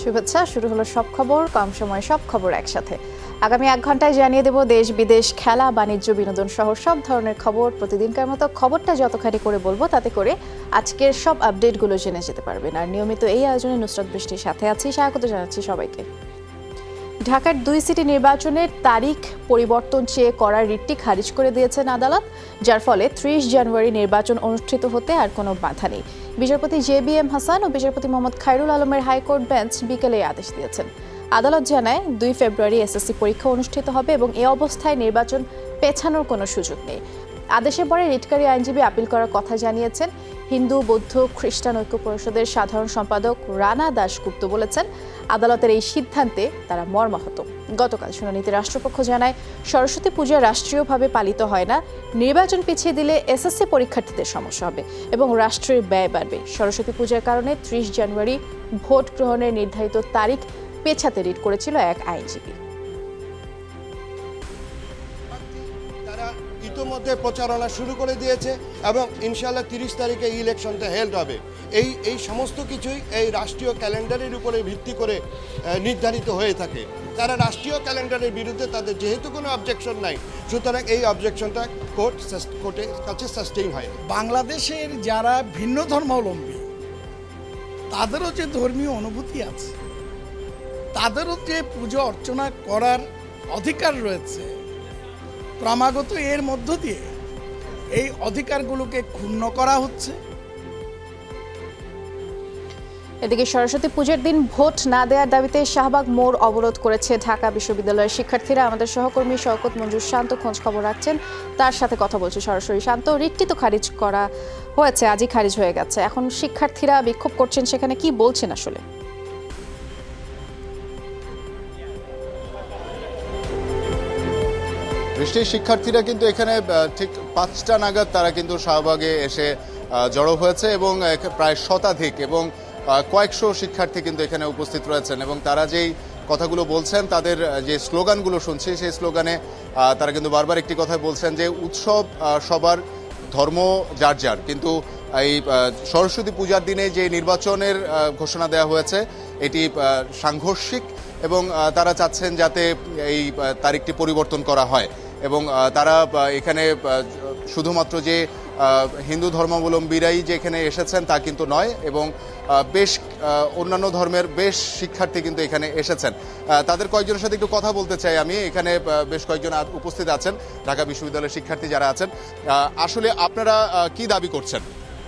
শুভেচ্ছা। শুরু হলো সব খবর, কম সময়ে সব খবর একসাথে। আগামী 1 ঘন্টায় জানিয়ে দেব দেশ বিদেশ, খেলা, বাণিজ্য, বিনোদন সহ সব ধরনের খবর। প্রতিদিনকার মতো খবরটা যতখানি করে বলবো তাতে করে আজকের সব আপডেটগুলো জেনে যেতে পারবেন। আর নিয়মিত এই আয়োজনে নুসরাত বৃষ্টির সাথে আছি। স্বাগত জানাচ্ছি সবাইকে। ঢাকার 2 সিটি নির্বাচনের তারিখ পরিবর্তন চেয়ে করা রিটটি খারিজ করে দিয়েছেন আদালত, যার ফলে 30 জানুয়ারি নির্বাচন অনুষ্ঠিত হতে আর কোনো বাধা নেই। বিচারপতি JBM হাসান ও বিচারপতি মোহাম্মদ খায়রুল আলমের হাইকোর্ট বেঞ্চ বিকেলে আদেশ দিয়েছেন। আদালত জানায় 2 ফেব্রুয়ারি SSC পরীক্ষা অনুষ্ঠিত হবে এবং এ অবস্থায় নির্বাচন পেছানোর কোনো সুযোগ নেই। আদেশের পরে রিটকারী আইনজীবী আপিল করার কথা জানিয়েছেন। হিন্দু, বৌদ্ধ, খ্রিস্টান ঐক্য পরিষদের সাধারণ সম্পাদক রানা দাশগুপ্ত বলেছেন, আদালতের এই সিদ্ধান্তে তারা মর্মাহত। গতকাল শুনানিতে রাষ্ট্রপক্ষ জানায়, সরস্বতী পূজা রাষ্ট্রীয়ভাবে পালিত হয় না। নির্বাচন পিছিয়ে দিলে SSC পরীক্ষার্থীদের সমস্যা হবে এবং রাষ্ট্রের ব্যয় বাড়বে। সরস্বতী পূজার কারণে 30 জানুয়ারি ভোট গ্রহণের নির্ধারিত তারিখ পেছাতে রিট করেছিল এক আইনজীবী। ইতিমধ্যে প্রচারণা শুরু করে দিয়েছে এবং ইনশাআল্লাহ 30 তারিখে ইলেকশনটা হেল্ড হবে। এই সমস্ত কিছুই এই রাষ্ট্রীয় ক্যালেন্ডারের উপরে ভিত্তি করে নির্ধারিত হয়ে থাকে। তারা রাষ্ট্রীয় ক্যালেন্ডারের বিরুদ্ধে তাদের যেহেতু কোনো অবজেকশন নাই, সুতরাং এই অবজেকশনটা কোর্টের কাছে সাস্টেইন হয়। বাংলাদেশের যারা ভিন্ন ধর্মাবলম্বী তাদেরও যে ধর্মীয় অনুভূতি আছে, তাদেরও যে পুজো অর্চনা করার অধিকার রয়েছে, ক্রমাগত এর মধ্য দিয়ে এই অধিকারগুলোকে ক্ষুণ্ণ করা হচ্ছে। এদিকে সরস্বতী পূজার দিন ভোট না দেওয়ার দাবিতে শাহবাগ মোড় অবরোধ করেছে ঢাকা বিশ্ববিদ্যালয়ের শিক্ষার্থীরা। আমাদের সহকর্মী শওকত মঞ্জুর শান্ত খোঁজ খবর রাখছেন, তার সাথে কথা বলছে সরাসরি। শান্ত, রিটটি তো খারিজ করা হয়েছে, আজই খারিজ হয়ে গেছে, এখন শিক্ষার্থীরা বিক্ষোভ করছেন, সেখানে কি বলছেন আসলে? বৃষ্টির শিক্ষার্থীরা কিন্তু এখানে ঠিক 5টা নাগাদ তারা কিন্তু শাহবাগে এসে জড়ো হয়েছে এবং প্রায় শতাধিক এবং কয়েকশো শিক্ষার্থী কিন্তু এখানে উপস্থিত রয়েছেন এবং তারা যেই কথাগুলো বলছেন, তাদের যে স্লোগানগুলো শুনছি, সেই স্লোগানে তারা কিন্তু বারবার একটি কথা বলছেন যে উৎসব সবার, ধর্ম যার যার, কিন্তু এই সরস্বতী পূজার দিনে যে নির্বাচনের ঘোষণা দেওয়া হয়েছে এটি সাংঘর্ষিক এবং তারা চাচ্ছেন যাতে এই তারিখটি পরিবর্তন করা হয় এবং তারা এখানে শুধুমাত্র যে হিন্দু ধর্মাবলম্বীরাই যে এখানে এসেছেন তা কিন্তু নয় এবং বেশ অন্যান্য ধর্মের বেশ শিক্ষার্থী কিন্তু এখানে এসেছেন। তাদের কয়েকজনের সাথে একটু কথা বলতে চাই আমি। এখানে বেশ কয়েকজন উপস্থিত আছেন ঢাকা বিশ্ববিদ্যালয়ের শিক্ষার্থী যারা আছেন। আসলে আপনারা কি দাবি করছেন?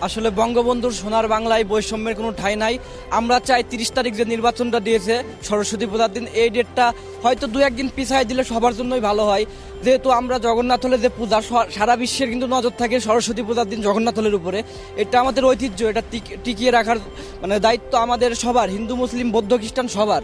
আসলে বঙ্গবন্ধুর সোনার বাংলায় বৈষম্যের কোনো ঠাঁই নাই। আমরা চাই 30 তারিখ যে নির্বাচনটা দিয়েছে সরস্বতী পূজার দিন, এই ডেটটা হয়তো 2-1 দিন পিছাই দিলে সবার জন্যই ভালো হয়। যেহেতু আমরা জগন্নাথ হলে যে পূজা, সারা বিশ্বের কিন্তু নজর থাকে সরস্বতী পূজার দিন জগন্নাথ হলের উপরে। এটা আমাদের ঐতিহ্য, এটা টিকিয়ে রাখার দায়িত্ব আমাদের সবার, হিন্দু, মুসলিম, বৌদ্ধ, খ্রিস্টান সবার।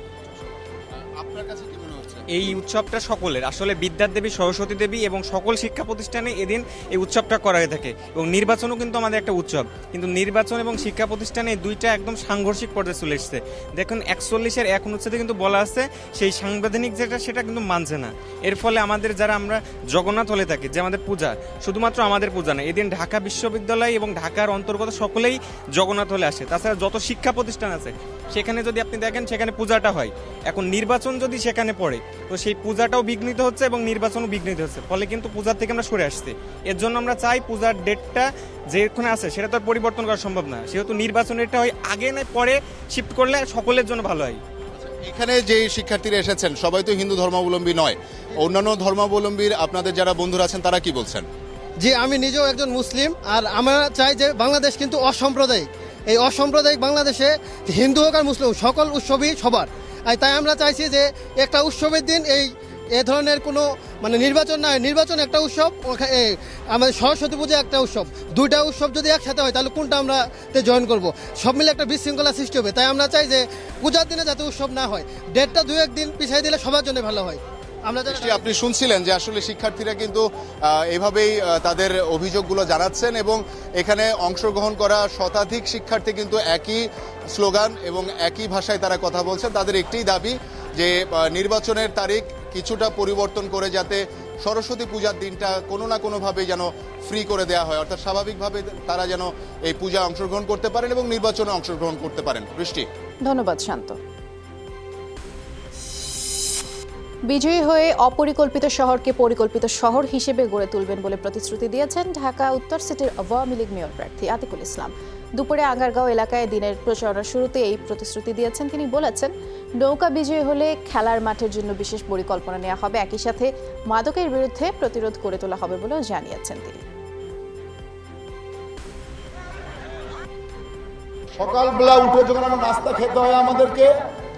আপনার কাছে কি মনে হচ্ছে? এই উৎসবটা সকলের, আসলে বিদ্যার দেবী সরস্বতী দেবী এবং সকল শিক্ষা প্রতিষ্ঠানে এদিন এই উৎসবটা করা হয়ে থাকে এবং নির্বাচনও কিন্তু আমাদের একটা উৎসব, কিন্তু নির্বাচন এবং শিক্ষা প্রতিষ্ঠানে এই দুইটা একদম সাংঘর্ষিক পর্যায়ে চলে এসেছে। দেখুন 41-এর 1 অনুচ্ছেদে কিন্তু বলা আছে সেই সাংবিধানিক যেটা সেটা কিন্তু মানছে না। এর ফলে আমাদের যারা আমরা জগন্নাথ হলে থাকি, যে আমাদের পূজা, শুধুমাত্র আমাদের পূজা না, এদিন ঢাকা বিশ্ববিদ্যালয় এবং ঢাকার অন্তর্গত সকলেই জগন্নাথ হলে আসে। তাছাড়া যত শিক্ষা প্রতিষ্ঠান আছে সেখানে যদি আপনি দেখেন সেখানে পূজাটা হয়। এখন নির্বাচন যদি সেখানে পড়ে তো সেই পূজাটাও বিঘ্নিত হচ্ছে এবং নির্বাচনও বিঘ্নিত হচ্ছে, ফলে কিন্তু পূজার থেকে আমরা সরে আসছি। এর জন্য আমরা চাই পূজার ডেটটা যেখানে আছে সেটা তো আর পরিবর্তন করা সম্ভব না, সেহেতু নির্বাচনেরটা হয় আগে না পরে শিফট করলে সকলের জন্য ভালো হয়। এখানে যে শিক্ষার্থীরা এসেছেন সবাই তো হিন্দু ধর্মাবলম্বী নয়, অন্যান্য ধর্মাবলম্বীর আপনাদের যারা বন্ধুরা আছেন তারা কি বলছেন? জি, আমি নিজেও একজন মুসলিম, আর আমরা চাই যে বাংলাদেশ কিন্তু অসাম্প্রদায়িক। এই অসাম্প্রদায়িক বাংলাদেশে হিন্দু হোক আর মুসলিম, সকল উৎসবই সবার। আর তাই আমরা চাইছি যে একটা উৎসবের দিন এ ধরনের কোনো নির্বাচন না হয়। নির্বাচন একটা উৎসব, আমাদের সরস্বতী পূজা একটা উৎসব, দুইটা উৎসব যদি একসাথে হয় তাহলে কোনটা আমরা জয়েন করব? সব মিলে একটা বিশৃঙ্খলা সৃষ্টি হবে। তাই আমরা চাই যে পূজার দিনে যাতে উৎসব না হয়, ডেটটা 2-1 দিন পিছিয়ে দিলে সবার জন্য ভালো হয়। আপনি শুনছিলেন যে আসলে শিক্ষার্থীরা কিন্তু এভাবেই তাদের অভিযোগগুলো জানাচ্ছেন এবং এখানে অংশগ্রহণ করা শতাধিক শিক্ষার্থী কিন্তু একই স্লোগান এবং একই ভাষায় তারা কথা বলছেন। তাদের একটিই দাবি যে নির্বাচনের তারিখ কিছুটা পরিবর্তন করে যাতে সরস্বতী পূজার দিনটা কোনো না কোনোভাবে যেন ফ্রি করে দেওয়া হয়, অর্থাৎ স্বাভাবিকভাবে তারা যেন এই পূজায় অংশগ্রহণ করতে পারেন এবং নির্বাচনে অংশগ্রহণ করতে পারেন। বৃষ্টি, ধন্যবাদ শান্ত। বিজয়ী হয়ে অপরিকল্পিত শহরকে পরিকল্পিত শহর হিসেবে গড়ে তুলবেন বলে প্রতিশ্রুতি দিয়েছেন ঢাকা উত্তর সিটির আওয়ামী লীগ মেয়র প্রার্থী আতিকুল ইসলাম। দুপুরে আগারগাঁও এলাকায় দিনের প্রচারণার শুরুতে এই প্রতিশ্রুতি দিয়েছেন। তিনি বলেছেন, নৌকা বিজয়ী হলে খেলার মাঠের জন্য বিশেষ পরিকল্পনা নেওয়া হবে, একই সাথে মাদকের বিরুদ্ধে প্রতিরোধ গড়ে তোলা হবে বলেও জানিয়েছেন তিনি। সকালবেলা উঠে যখন আমরা নাস্তা খেতে হয়, আমাদেরকে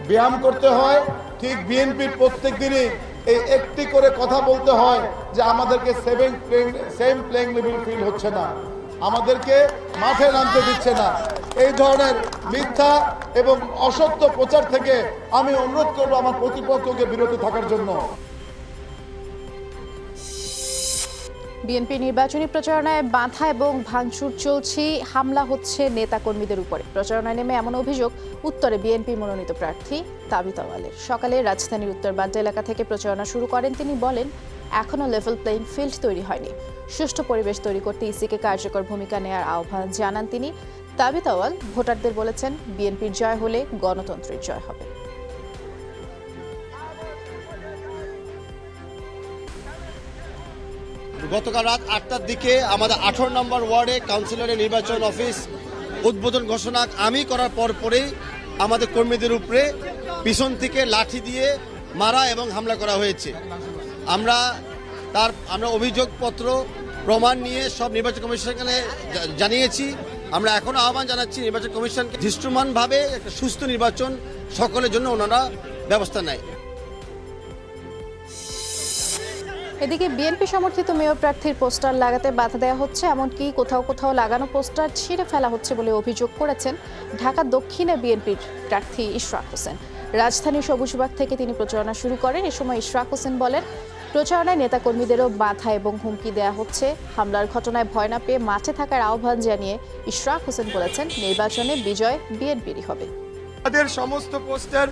ব্যায়াম করতে হয়, ঠিক বিএনপির প্রত্যেক দিনই এই একটি করে কথা বলতে হয় যে আমাদেরকে সেম প্লেইং লেভেল ফিল হচ্ছে না, আমাদেরকে মাঠে নামতে দিচ্ছে না। এই ধরনের মিথ্যা এবং অসত্য প্রচার থেকে আমি অনুরোধ করব আমার প্রতিপক্ষকে বিরত থাকার জন্য। বিএনপি নির্বাচনী প্রচারণায় বাধা এবং ভাঙচুর চলছে, হামলা হচ্ছে নেতাকর্মীদের উপরে। প্রচারণায় নেমে এমন অভিযোগ উত্তরে বিএনপি মনোনীত প্রার্থী তাবিত আওয়ালের। সকালে রাজধানীর উত্তর বাড্ডা এলাকা থেকে প্রচারণা শুরু করেন তিনি। বলেন, এখনও লেভেল প্লেইং ফিল্ড তৈরি হয়নি, সুষ্ঠু পরিবেশ তৈরি করতে ইসিকে কার্যকর ভূমিকা নেওয়ার আহ্বান জানান তিনি। তাবিত আওয়াল ভোটারদের বলেছেন, বিএনপির জয় হলে গণতন্ত্রের জয় হবে। গতকাল রাত 8টার দিকে আমাদের 18 নম্বর ওয়ার্ডে কাউন্সিলরের নির্বাচন অফিস উদ্বোধন ঘোষণা আমি করার পরেই আমাদের কর্মীদের উপরে পিছন থেকে লাঠি দিয়ে মারা এবং হামলা করা হয়েছে। আমরা অভিযোগপত্র প্রমাণ নিয়ে সব নির্বাচন কমিশনকে জানিয়েছি। আমরা এখনো আহ্বান জানাচ্ছি নির্বাচন কমিশনকে দৃশ্যমানভাবে একটা সুস্থ নির্বাচন সকলের জন্য ওনারা ব্যবস্থা নেয়। এদিকে বিএনপি সমর্থিত মেয়র প্রার্থীর পোস্টার লাগাতে বাধা দেওয়া হচ্ছে, এমনকি কোথাও কোথাও লাগানো পোস্টার ছিঁড়ে ফেলা হচ্ছে বলে অভিযোগ করেছেন ঢাকা দক্ষিণে বিএনপির প্রার্থী ইশরাক হোসেন। রাজধানীর সবুজবাগ থেকে তিনি প্রচারণা শুরু করেন। এ সময় ইশরাক হোসেন বলেন, প্রচারণায় নেতাকর্মীদেরও বাধা এবং হুমকি দেওয়া হচ্ছে। হামলার ঘটনায় ভয় না পেয়ে মাঠে থাকার আহ্বান জানিয়ে ইশরাক হোসেন বলেছেন, নির্বাচনে বিজয় বিএনপিরই হবে। তাদের সমস্ত পোস্টার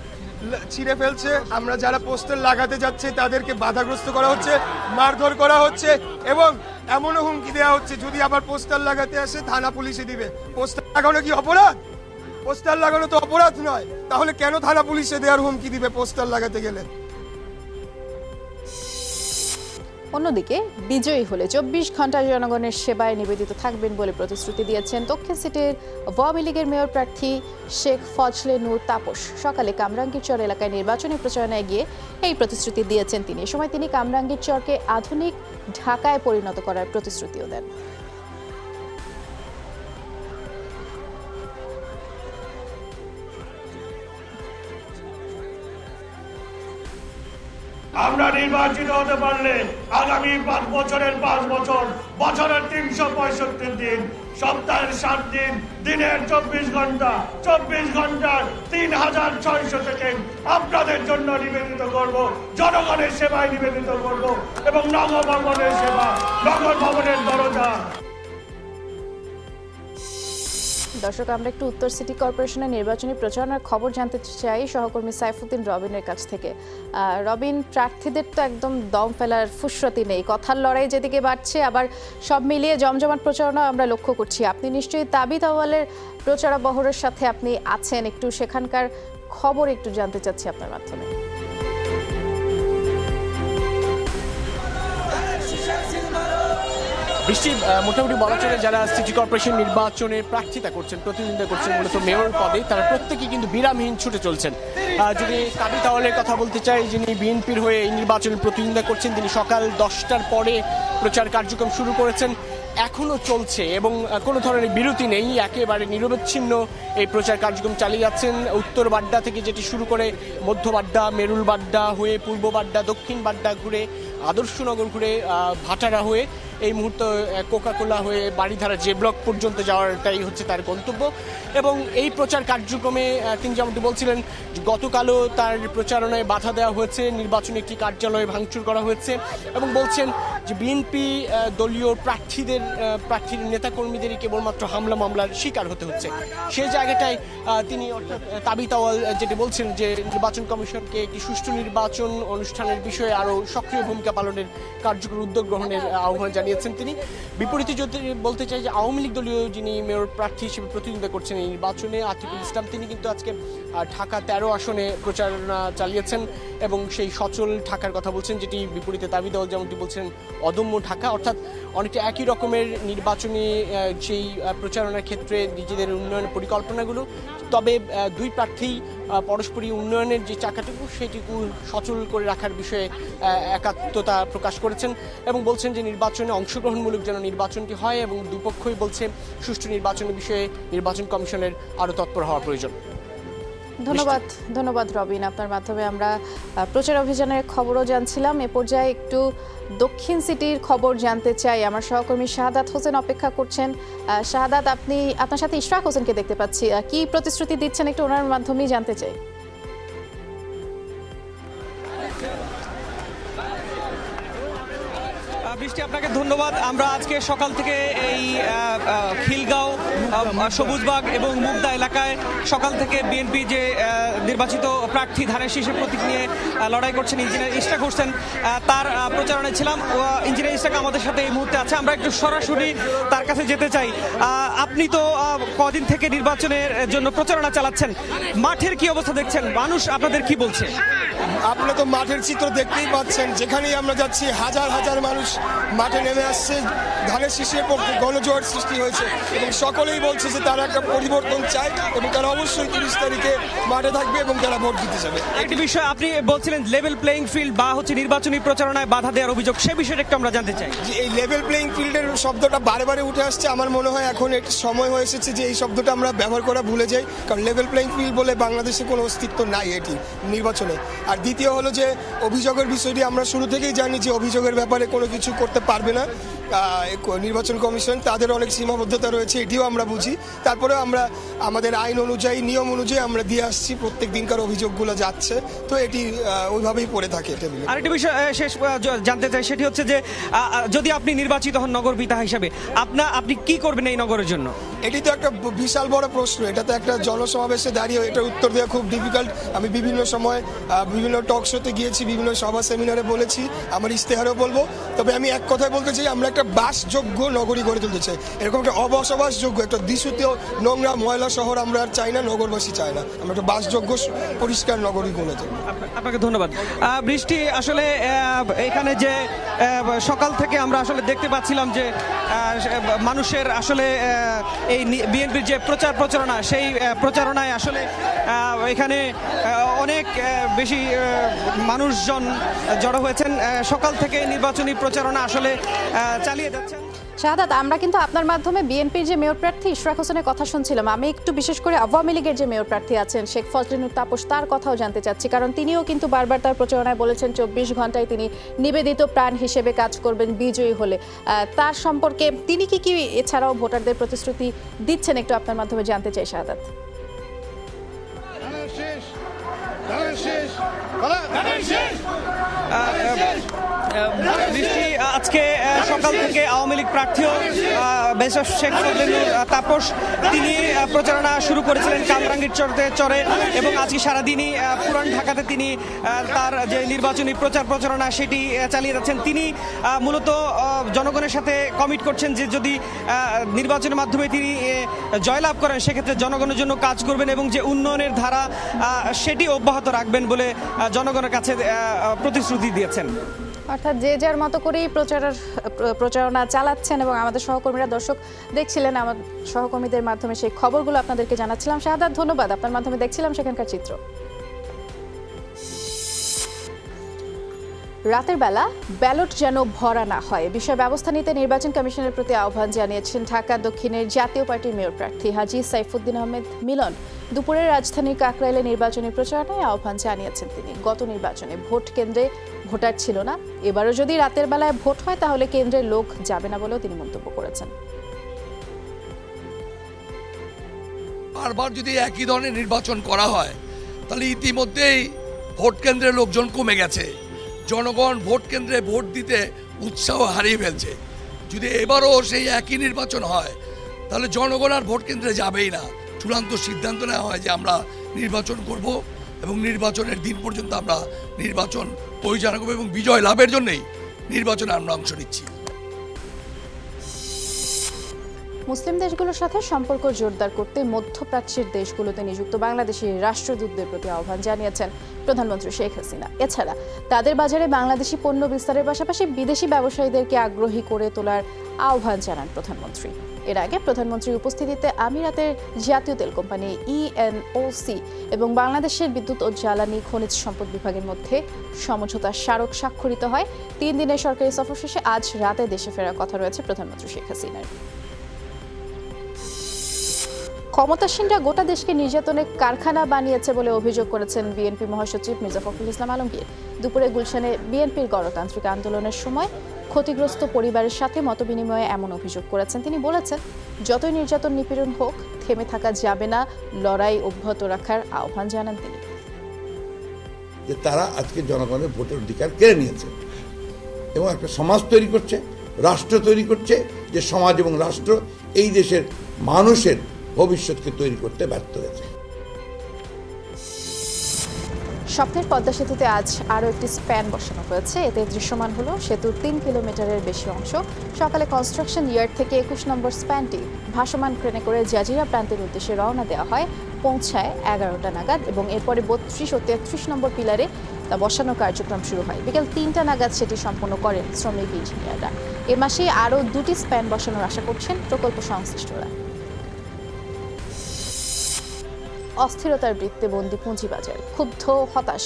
ছিঁড়ে ফেলছে, আমরা যারা পোস্টার লাগাতে যাচ্ছে তাদেরকে বাধাগ্রস্ত করা হচ্ছে, মারধর করা হচ্ছে এবং এমনও হুমকি দেওয়া হচ্ছে যদি আবার পোস্টার লাগাতে আসে থানা পুলিশে দিবে। পোস্টার লাগানো কি অপরাধ? পোস্টার লাগানো তো অপরাধ নয়, তাহলে কেন থানা পুলিশে দেওয়ার হুমকি দিবে পোস্টার লাগাতে গেলে? অন্যদিকে বিজয়ী হলে 24 ঘন্টা জনগণের সেবায় নিবেদিত থাকবেন বলে প্রতিশ্রুতি দিয়েছেন দক্ষিণ সিটির আওয়ামী লীগের মেয়র প্রার্থী শেখ ফজলে নূর তাপস। সকালে কামরাঙ্গীরচর এলাকায় নির্বাচনী প্রচারণায় গিয়ে এই প্রতিশ্রুতি দিয়েছেন তিনি। এ সময় তিনি কামরাঙ্গীরচরকে আধুনিক ঢাকায় পরিণত করার প্রতিশ্রুতিও দেন। আমরা নির্বাচিত হতে পারলে আগামী 5 বছরের 5 বছর, বছরের 365 দিন, সপ্তাহের 7 দিন, দিনের 24 ঘন্টা, 24 ঘন্টার 3600 সেকেন্ড আপনাদের জন্য নিবেদিত করব, জনগণের সেবায় নিবেদিত করব এবং নগর ভবনের সেবা, নগর ভবনের দরজা। দর্শক, আমরা একটু উত্তর সিটি কর্পোরেশনের নির্বাচনী প্রচারণার খবর জানতে চাই সহকর্মী সাইফুদ্দিন রবিনের কাছ থেকে। রবিন, প্রার্থীদের তো একদম দম ফেলার ফুসরতি নেই, কথার লড়াই যেদিকে বাড়ছে, আবার সব মিলিয়ে জমজমাট প্রচারণা আমরা লক্ষ্য করছি। আপনি নিশ্চয়ই তাবিত আওয়ালের প্রচারাবহরের সাথে আপনি আছেন, একটু সেখানকার খবর একটু জানতে চাচ্ছি আপনার মাধ্যমে। বৃষ্টি, মোটামুটি বলা চলে যারা সিটি কর্পোরেশন নির্বাচনে প্রার্থিতা করছেন, প্রতিদ্বন্দ্বিতা করছেন মূলত মেয়র পদে, তারা প্রত্যেকেই কিন্তু বিরামহীন ছুটে চলছেন। যদি তাবিত আওয়ালের কথা বলতে চাই, যিনি বিএনপির হয়ে এই নির্বাচনে প্রতিদ্বন্দ্বিতা করছেন, তিনি সকাল 10টার পরে প্রচার কার্যক্রম শুরু করেছেন, এখনো চলছে এবং কোনো ধরনের বিরতি নেই, একেবারে নিরবচ্ছিন্ন এই প্রচার কার্যক্রম চালিয়ে যাচ্ছেন। উত্তর বাড্ডা থেকে যেটি শুরু করে মধ্য বাড্ডা, মেরুল বাড্ডা হয়ে পূর্ব বাড্ডা, দক্ষিণ বাড্ডা ঘুরে আদর্শনগর ঘুরে ভাটারা হয়ে এই মুহূর্তে কোকাকোলা হয়ে বাড়িধারা জে ব্লক পর্যন্ত যাওয়ারটাই হচ্ছে তার গন্তব্য। এবং এই প্রচার কার্যক্রমে তিনি যেমনটি বলছিলেন, গতকালও তার প্রচারণায় বাধা দেওয়া হয়েছে, নির্বাচনে একটি কার্যালয়ে ভাঙচুর করা হয়েছে এবং বলছেন যে বিএনপি দলীয় প্রার্থীর নেতাকর্মীদেরই কেবলমাত্র হামলা মামলার শিকার হতে হচ্ছে। সেই জায়গাটায় তিনি অর্থাৎ তাবিত আওয়াল যেটি বলছেন যে নির্বাচন কমিশনকে একটি সুষ্ঠু নির্বাচন অনুষ্ঠানের বিষয়ে আরও সক্রিয় ভূমিকা পালনের কার্যকর উদ্যোগ গ্রহণের আহ্বান জানিয়েছেন। জানিয়েছেন তিনি। বিপরীতে যদি বলতে চাই যে আওয়ামী লীগ দলীয় যিনি মেয়র প্রার্থী হিসেবে প্রতিদ্বন্দ্বিতা করছেন এই নির্বাচনে, আতিকুল ইসলাম, তিনি কিন্তু আজকে ঢাকা 13 আসনে প্রচারণা চালিয়েছেন এবং সেই সচল ঢাকার কথা বলছেন, যেটি বিপরীতে দাবি দেওয়া যেমনটি বলছেন অদম্য ঢাকা। অর্থাৎ অনেকটা একই রকমের নির্বাচনী সেই প্রচারণার ক্ষেত্রে নিজেদের উন্নয়ন পরিকল্পনাগুলো, তবে দুই প্রার্থী পরস্পরই উন্নয়নের যে চাকাটুকু সেটিকে সচল করে রাখার বিষয়ে একাত্মতা প্রকাশ করেছেন এবং বলছেন যে নির্বাচনে অংশগ্রহণমূলক যেন নির্বাচনটি হয় এবং দুপক্ষই বলছে সুষ্ঠু নির্বাচনের বিষয়ে নির্বাচন কমিশনের আরও তৎপর হওয়া প্রয়োজন। ধন্যবাদ রবিন। আপনার মাধ্যমে আমরা প্রচার অভিযানের খবরও জানছিলাম। এ পর্যায়ে একটু দক্ষিণ সিটির খবর জানতে চাই। আমার সহকর্মী শাহাদাত হোসেন অপেক্ষা করছেন। শাহাদাত, আপনার সাথে ইশরাক হোসেনকে দেখতে পাচ্ছি, কি প্রতিশ্রুতি দিচ্ছেন একটু ওনার মাধ্যমেই জানতে চাই। বৃষ্টি, আপনাকে ধন্যবাদ। আমরা আজকে সকাল থেকে এই খিলগাঁও, সবুজবাগ এবং মুগদা এলাকায় সকাল থেকে বিএনপি যে নির্বাচিত প্রার্থী ধানের শীষে প্রতীক নিয়ে লড়াই করছেন ইঞ্জিনিয়ার ইশরাক হোসেন, তার প্রচারণায় ছিলাম। ইঞ্জিনিয়ার ইশরাক আমাদের সাথে এই মুহূর্তে আছে, আমরা একটু সরাসরি তার কাছে যেতে চাই। আপনি তো কদিন থেকে নির্বাচনের জন্য প্রচারণা চালাচ্ছেন, মাঠের কি অবস্থা দেখছেন? মানুষ আপনাদের কি বলছে? আপনারা তো মাঠের চিত্র দেখতেই পাচ্ছেন, যেখানেই আমরা যাচ্ছি হাজার হাজার মানুষ মাঠে নেমে আসছে। ধানের শীষের পক্ষে গণজোয়ার সৃষ্টি হয়েছে এবং সকলেই বলছে যে তারা একটা পরিবর্তন চায় এবং তারা অবশ্যই 30 তারিখে মাঠে থাকবে এবং তারা ভোট দিতে যাবে। একটি বিষয় আপনি বলছিলেন লেভেল প্লেইং ফিল্ড বা নির্বাচনী প্রচারণায় বাধা দেওয়ার অভিযোগ, সে বিষয়টা একটু আমরা জানতে চাই। যে এই লেভেল প্লেইং ফিল্ডের শব্দটা বারে বারে উঠে আসছে, আমার মনে হয় এখন একটু সময় হয়ে এসেছে যে এই শব্দটা আমরা ব্যবহার করা ভুলে যাই, কারণ লেভেল প্লেইং ফিল্ড বলে বাংলাদেশে কোনো অস্তিত্ব নাই এটি নির্বাচনে। আর দ্বিতীয় হলো যে অভিযোগের বিষয়টি আমরা শুরু থেকেই জানি যে অভিযোগের ব্যাপারে কোনো কিছু করতে পারবে না নির্বাচন কমিশন, তাদের অনেক সীমাবদ্ধতা রয়েছে, এটিও আমরা বুঝি। তারপরেও আমরা আমাদের আইন অনুযায়ী, নিয়ম অনুযায়ী আমরা দিয়ে আসছি, প্রত্যেক দিনকার অভিযোগগুলো যাচ্ছে, তো এটি ওইভাবেই পড়ে থাকে টেবিলে। আরেকটি বিষয় শেষ জানতে চাই, সেটি হচ্ছে যে যদি আপনি নির্বাচিত হন নগর পিতা হিসাবে, আপনি কি করবেন এই নগরের জন্য? এটি তো একটা বিশাল বড় প্রশ্ন, এটা তো একটা জনসমাবেশে দাঁড়িয়ে এটার উত্তর দেওয়া খুব ডিফিকাল্ট। আমি বিভিন্ন সময় বিভিন্ন টক শোতে গিয়েছি, বিভিন্ন সভা সেমিনারে বলেছি, আমার ইশতেহারেও বলবো। তবে আমি এক কথায় বলতে চাই, আমরা একটা বাসযোগ্য নগরী গড়ে তুলতে চাই। এরকম একটা অবসবাসযোগ্য, একটা দূষিত নোংরা ময়লা শহর আমরা আর চাই না, নগরবাসী চায় না। আমরা একটা বাসযোগ্য পরিষ্কার নগরী গড়ে তুলব। আপনাকে ধন্যবাদ। বৃষ্টি, আসলে এখানে যে সকাল থেকে আমরা আসলে দেখতে পাচ্ছিলাম যে মানুষের আসলে এই বিএনপির যে প্রচারণা, সেই প্রচারণায় আসলে এখানে অনেক বেশি মানুষজন জড়ো হয়েছেন। সকাল থেকে নির্বাচনী প্রচারণা আসলে চালিয়ে যাচ্ছেন। শাহাদাত, আমরা কিন্তু আপনার মাধ্যমে বিএনপির যে মেয়র প্রার্থী ইশরাক হোসেনের কথা শুনছিলাম। আমি একটু বিশেষ করে আওয়ামী লীগের যে মেয়র প্রার্থী আছেন শেখ ফজলিনুর তাপস, তার কথাও জানতে চাচ্ছি, কারণ তিনিও কিন্তু বারবার তার প্রচারণায় বলেছেন 24 ঘন্টায় তিনি নিবেদিত প্রাণ হিসেবে কাজ করবেন বিজয়ী হলে। তার সম্পর্কে তিনি কি এছাড়াও ভোটারদের প্রতিশ্রুতি দিচ্ছেন একটু আপনার মাধ্যমে জানতে চাই শাহাদাত। বৃষ্টি, আজকে সকাল থেকে আওয়ামী লীগ প্রার্থীও শেখ ফজলিনুর তাপস, তিনি প্রচারণা শুরু করেছিলেন কামরাঙ্গীর চরে এবং আজকে সারাদিনই পুরান ঢাকাতে তিনি তার যে নির্বাচনী প্রচারণা সেটি চালিয়ে যাচ্ছেন। তিনি মূলত জনগণের সাথে কমিট করছেন যে যদি নির্বাচনের মাধ্যমে তিনি জয়লাভ করেন সেক্ষেত্রে জনগণের জন্য কাজ করবেন এবং যে উন্নয়নের ধারা সেটি অব্যাহত রাখবেন বলে জনগণের কাছে প্রতিশ্রুতি দিয়েছেন। অর্থাৎ যে যার মতো করেই প্রচারণা চালাচ্ছেন এবং আমাদের সহকর্মীরা, দর্শক দেখছিলেন, আমার সহকর্মীদের মাধ্যমে সেই খবরগুলো আপনাদেরকে জানাচ্ছিলাম। শাহাদাত, ধন্যবাদ। আপনার মাধ্যমে দেখছিলাম সেখানকার চিত্র। রাতের বেলা ব্যালট যেন ভরা না হয়, বিষয়ে ব্যবস্থা নিতে নির্বাচন কমিশনের প্রতি আহ্বান জানিয়েছেন ঢাকা দক্ষিণের জাতীয় পার্টির মেয়র প্রার্থী হাজী সাইফুদ্দিন আহমেদ মিলন। দুপুরে রাজধানীর কাকরাইলে নির্বাচনী প্রচারণায় আহ্বান জানিয়েছেন তিনি। গত নির্বাচনে ভোট কেন্দ্রে ভোটার ছিল না, এবারও যদি রাতের বেলায় ভোট হয় তাহলে কেন্দ্রে লোক যাবে না বলেও তিনি মন্তব্য করেছেন। বারবার যদি একই ধরনের নির্বাচন করা হয় তাহলে ইতিমধ্যেই ভোট কেন্দ্রের লোকজন কমে গেছে, জনগণ ভোট কেন্দ্রে ভোট দিতে উৎসাহ হারিয়ে ফেলছে। যদি এবারও সেই একই নির্বাচন হয় তাহলে জনগণ আর ভোট কেন্দ্রে যাবেই না। চূড়ান্ত সিদ্ধান্ত নেওয়া হয় যে আমরা নির্বাচন করব এবং নির্বাচনের দিন পর্যন্ত আমরা নির্বাচন পরিচালনা করব এবং বিজয় লাভের জন্যই নির্বাচনে আমরা অংশ নিচ্ছি। মুসলিম দেশগুলোর সাথে সম্পর্ক জোরদার করতে মধ্যপ্রাচ্যের দেশগুলোতে নিযুক্ত বাংলাদেশি রাষ্ট্রদূতদের প্রতি আহ্বান জানিয়েছেন প্রধানমন্ত্রী শেখ হাসিনা। এছাড়া তাদের বাজারে বাংলাদেশি পণ্য বিস্তারের পাশাপাশি বিদেশি ব্যবসায়ীদেরকে আগ্রহী করে তোলার আহ্বান জানান প্রধানমন্ত্রী। এর আগে প্রধানমন্ত্রীর উপস্থিতিতে আমিরাতের জাতীয় তেল কোম্পানি ইএনওসি এবং বাংলাদেশের বিদ্যুৎ ও জ্বালানি খনিজ সম্পদ বিভাগের মধ্যে সমঝোতা স্মারক স্বাক্ষরিত হয়। 3 দিনের সরকারি সফর শেষে আজ রাতে দেশে ফেরার কথা রয়েছে প্রধানমন্ত্রী শেখ হাসিনার। ক্ষমতাসীনরা গোটা দেশকে নির্যাতনের কারখানা বানিয়েছে বলে অভিযোগ করেছেন বিএনপি মহাসচিব মির্জা ফখরুল ইসলাম আলমগীর। দুপুরে গুলশানে বিএনপির গণতান্ত্রিক আন্দোলনের সময় ক্ষতিগ্রস্ত পরিবারের সাথে মতবিনিময়ে এমন অভিযোগ করেছেন। তিনি বলেছেন, যতই নির্যাতন নিপীড়ন হোক থেমে থাকা যাবে না, লড়াই অব্যাহত রাখার আহ্বান জানান তিনি। যে তারা আজকে জনগণের ভোটের অধিকার কেড়ে নিয়েছে এবং একটা সমাজ তৈরি করছে, রাষ্ট্র তৈরি করছে, যে সমাজ এবং রাষ্ট্র এই দেশের মানুষের ভবিষ্যৎকে তৈরি করতে ব্যর্থ হয়েছে। স্বপ্নের পদ্মা সেতুতে আজ আরও একটি স্প্যান বসানো হয়েছে। এতে দৃশ্যমান হলো সেতুর 3 কিলোমিটারের বেশি অংশ। সকালে কনস্ট্রাকশন ইয়ার্ড থেকে 21 নম্বর স্প্যানটি ভাসমান ক্রেনে করে জাজিরা প্রান্তের উদ্দেশ্যে রওনা দেওয়া হয়, পৌঁছায় 11টা নাগাদ এবং এরপরে 32 ও 33 নম্বর পিলারে তা বসানোর কার্যক্রম শুরু হয়। বিকেল 3টা নাগাদ সেটি সম্পন্ন করেন শ্রমিক ইঞ্জিনিয়াররা। এ মাসে আরও 2টি স্প্যান বসানোর আশা করছেন প্রকল্প সংশ্লিষ্টরা। অস্থিরতার বৃত্তে বন্দী পুঁজিবাজার, ক্ষুব্ধ হতাশ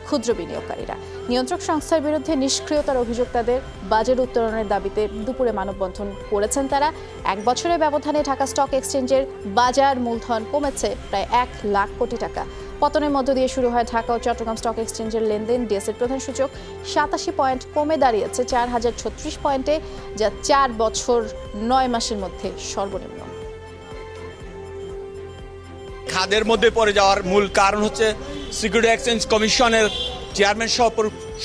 ক্ষুদ্র বিনিয়োগকারীরা। নিয়ন্ত্রক সংস্থার বিরুদ্ধে নিষ্ক্রিয়তার অভিযোগ তাদের। বাজার উত্তরণের দাবিতে দুপুরে মানববন্ধন করেছেন তারা। 1 বছরের ব্যবধানে ঢাকা স্টক এক্সচেঞ্জের বাজার মূলধন কমেছে প্রায় 1 লাখ কোটি টাকা। পতনের মধ্য দিয়ে শুরু হয় ঢাকা ও চট্টগ্রাম স্টক এক্সচেঞ্জের লেনদেন। ডিএসইর প্রধান সূচক 87 পয়েন্ট কমে দাঁড়িয়েছে 4036 পয়েন্টে, যা 4 বছর 9 মাসের মধ্যে সর্বনিম্ন। খাদের মধ্যে পড়ে যাওয়ার মূল কারণ হচ্ছে সিকিউরিটি এক্সচেঞ্জ কমিশনের চেয়ারম্যান সহ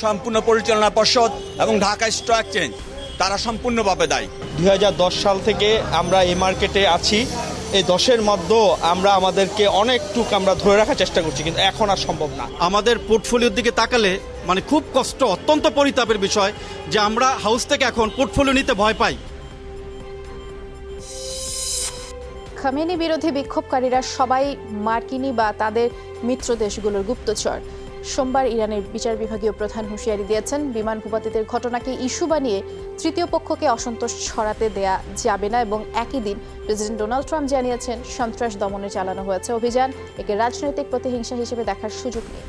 সম্পূর্ণ পরিচালনা পর্ষদ এবং ঢাকা স্টক এক্সচেঞ্জ তারা সম্পূর্ণভাবে দায়ী। 2010 সাল থেকে আমরা এই মার্কেটে আছি। এই 10-এর মধ্যেও আমরা আমাদেরকে অনেকটুক আমরা ধরে রাখার চেষ্টা করছি, কিন্তু এখন আর সম্ভব না। আমাদের পোর্টফোলিওর দিকে তাকালে মানে খুব কষ্ট, অত্যন্ত পরিতাপের বিষয় যে আমরা হাউস থেকে এখন পোর্টফোলিও নিতে ভয় পাই। খামেনি বিরোধী বিক্ষোভকারীরা সবাই মার্কিনি বা তাদের মিত্র দেশগুলোর গুপ্তচর। সোমবার ইরানের বিচার বিভাগীয় প্রধান হুঁশিয়ারি দিয়েছেন, বিমান ভূপাতিতের ঘটনাকে ইস্যু বানিয়ে তৃতীয় পক্ষকে অসন্তোষ ছড়াতে দেয়া যাবে না এবং একই দিন প্রেসিডেন্ট ডোনাল্ড ট্রাম্প জানিয়েছেন, সন্ত্রাস দমনে চালানো হয়েছে অভিযান, একে রাজনৈতিক প্রতিহিংসা হিসেবে দেখার সুযোগ নেই।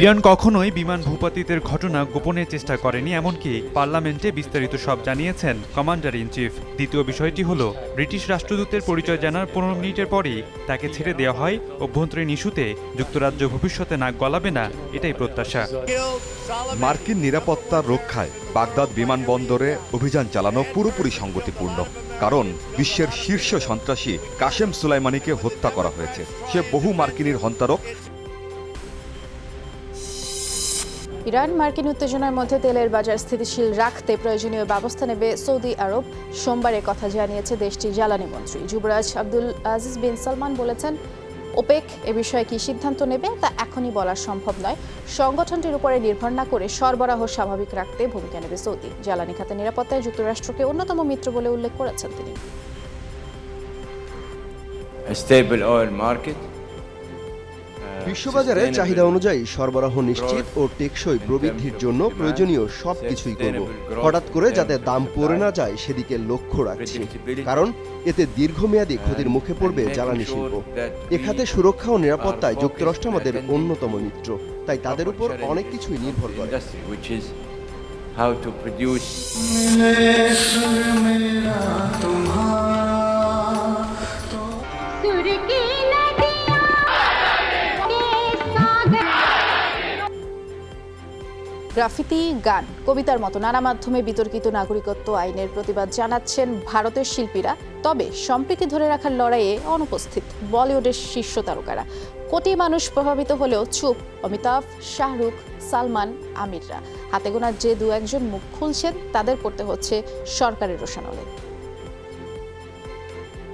ইরান কখনোই বিমান ভূপাতিতের ঘটনা গোপনের চেষ্টা করেনি, এমনকি পার্লামেন্টে বিস্তারিত সব জানিয়েছেন কমান্ডার ইন চিফ। দ্বিতীয় বিষয়টি হলো, ব্রিটিশ রাষ্ট্রদূতের পরিচয় জানার 15 মিনিটের পরেই তাকে ছেড়ে দেওয়া হয়। অভ্যন্তরীণ ইস্যুতে যুক্তরাজ্য ভবিষ্যতে নাক গলাবে না, এটাই প্রত্যাশা। মার্কিন নিরাপত্তা রক্ষায় বাগদাদ বিমানবন্দরে অভিযান চালানো পুরোপুরি সঙ্গতিপূর্ণ, কারণ বিশ্বের শীর্ষ সন্ত্রাসী কাশেম সুলাইমানিকে হত্যা করা হয়েছে। সে বহু মার্কিনীর হন্তারক। ইরান মার্কিন উত্তেজনার মধ্যে তেলের বাজার স্থিতিশীল রাখতে প্রয়োজনীয় ব্যবস্থা নেবে সৌদি আরব। সোমবার কথা জানিয়েছে দেশটির জ্বালানি মন্ত্রী যুবরাজ আব্দুল আজিজ বিন সালমান। বলেছেন, ওপেক এ বিষয়ে কি সিদ্ধান্ত নেবে তা এখনই বলা সম্ভব নয়। সংগঠনটির উপরে নির্ভর না করে সরবরাহ স্বাভাবিক রাখতে ভূমিকা নেবে সৌদি। জ্বালানি খাতের নিরাপত্তায় যুক্তরাষ্ট্রকে অন্যতম মিত্র বলে উল্লেখ করেছেন তিনি। বিশ্ববাজারে চাহিদা অনুযায়ী সরবরাহ নিশ্চিত ও টেকসই প্রবৃদ্ধির জন্য প্রয়োজনীয় সবকিছুই করব, হঠাৎ করে যাতে দাম পড়ে না যায় সেদিকে লক্ষ্য রাখছি, কারণ এতে দীর্ঘমেয়াদী ক্ষতির মুখে পড়বে জ্বালানি শিল্প। এখাতে সুরক্ষা ও নিরাপত্তায় যুক্তরাষ্ট্র আমাদের অন্যতম মিত্র, তাই তাদের উপর অনেক কিছুই নির্ভর করে। গ্রাফিতি, গান, কবিতার মতো নানা মাধ্যমে বিতর্কিত নাগরিকত্ব আইনের প্রতিবাদ জানাচ্ছেন ভারতের শিল্পীরা। তবে সম্প্রীতি ধরে রাখার লড়াইয়ে অনুপস্থিত বলিউডের শীর্ষ তারকারা। কোটি মানুষ প্রভাবিত হলেও চুপ অমিতাভ, শাহরুখ, সালমান, আমিররা। হাতে গোনার যে 2-1 মুখ খুলছেন তাদের পড়তে হচ্ছে সরকারের রোষানলে।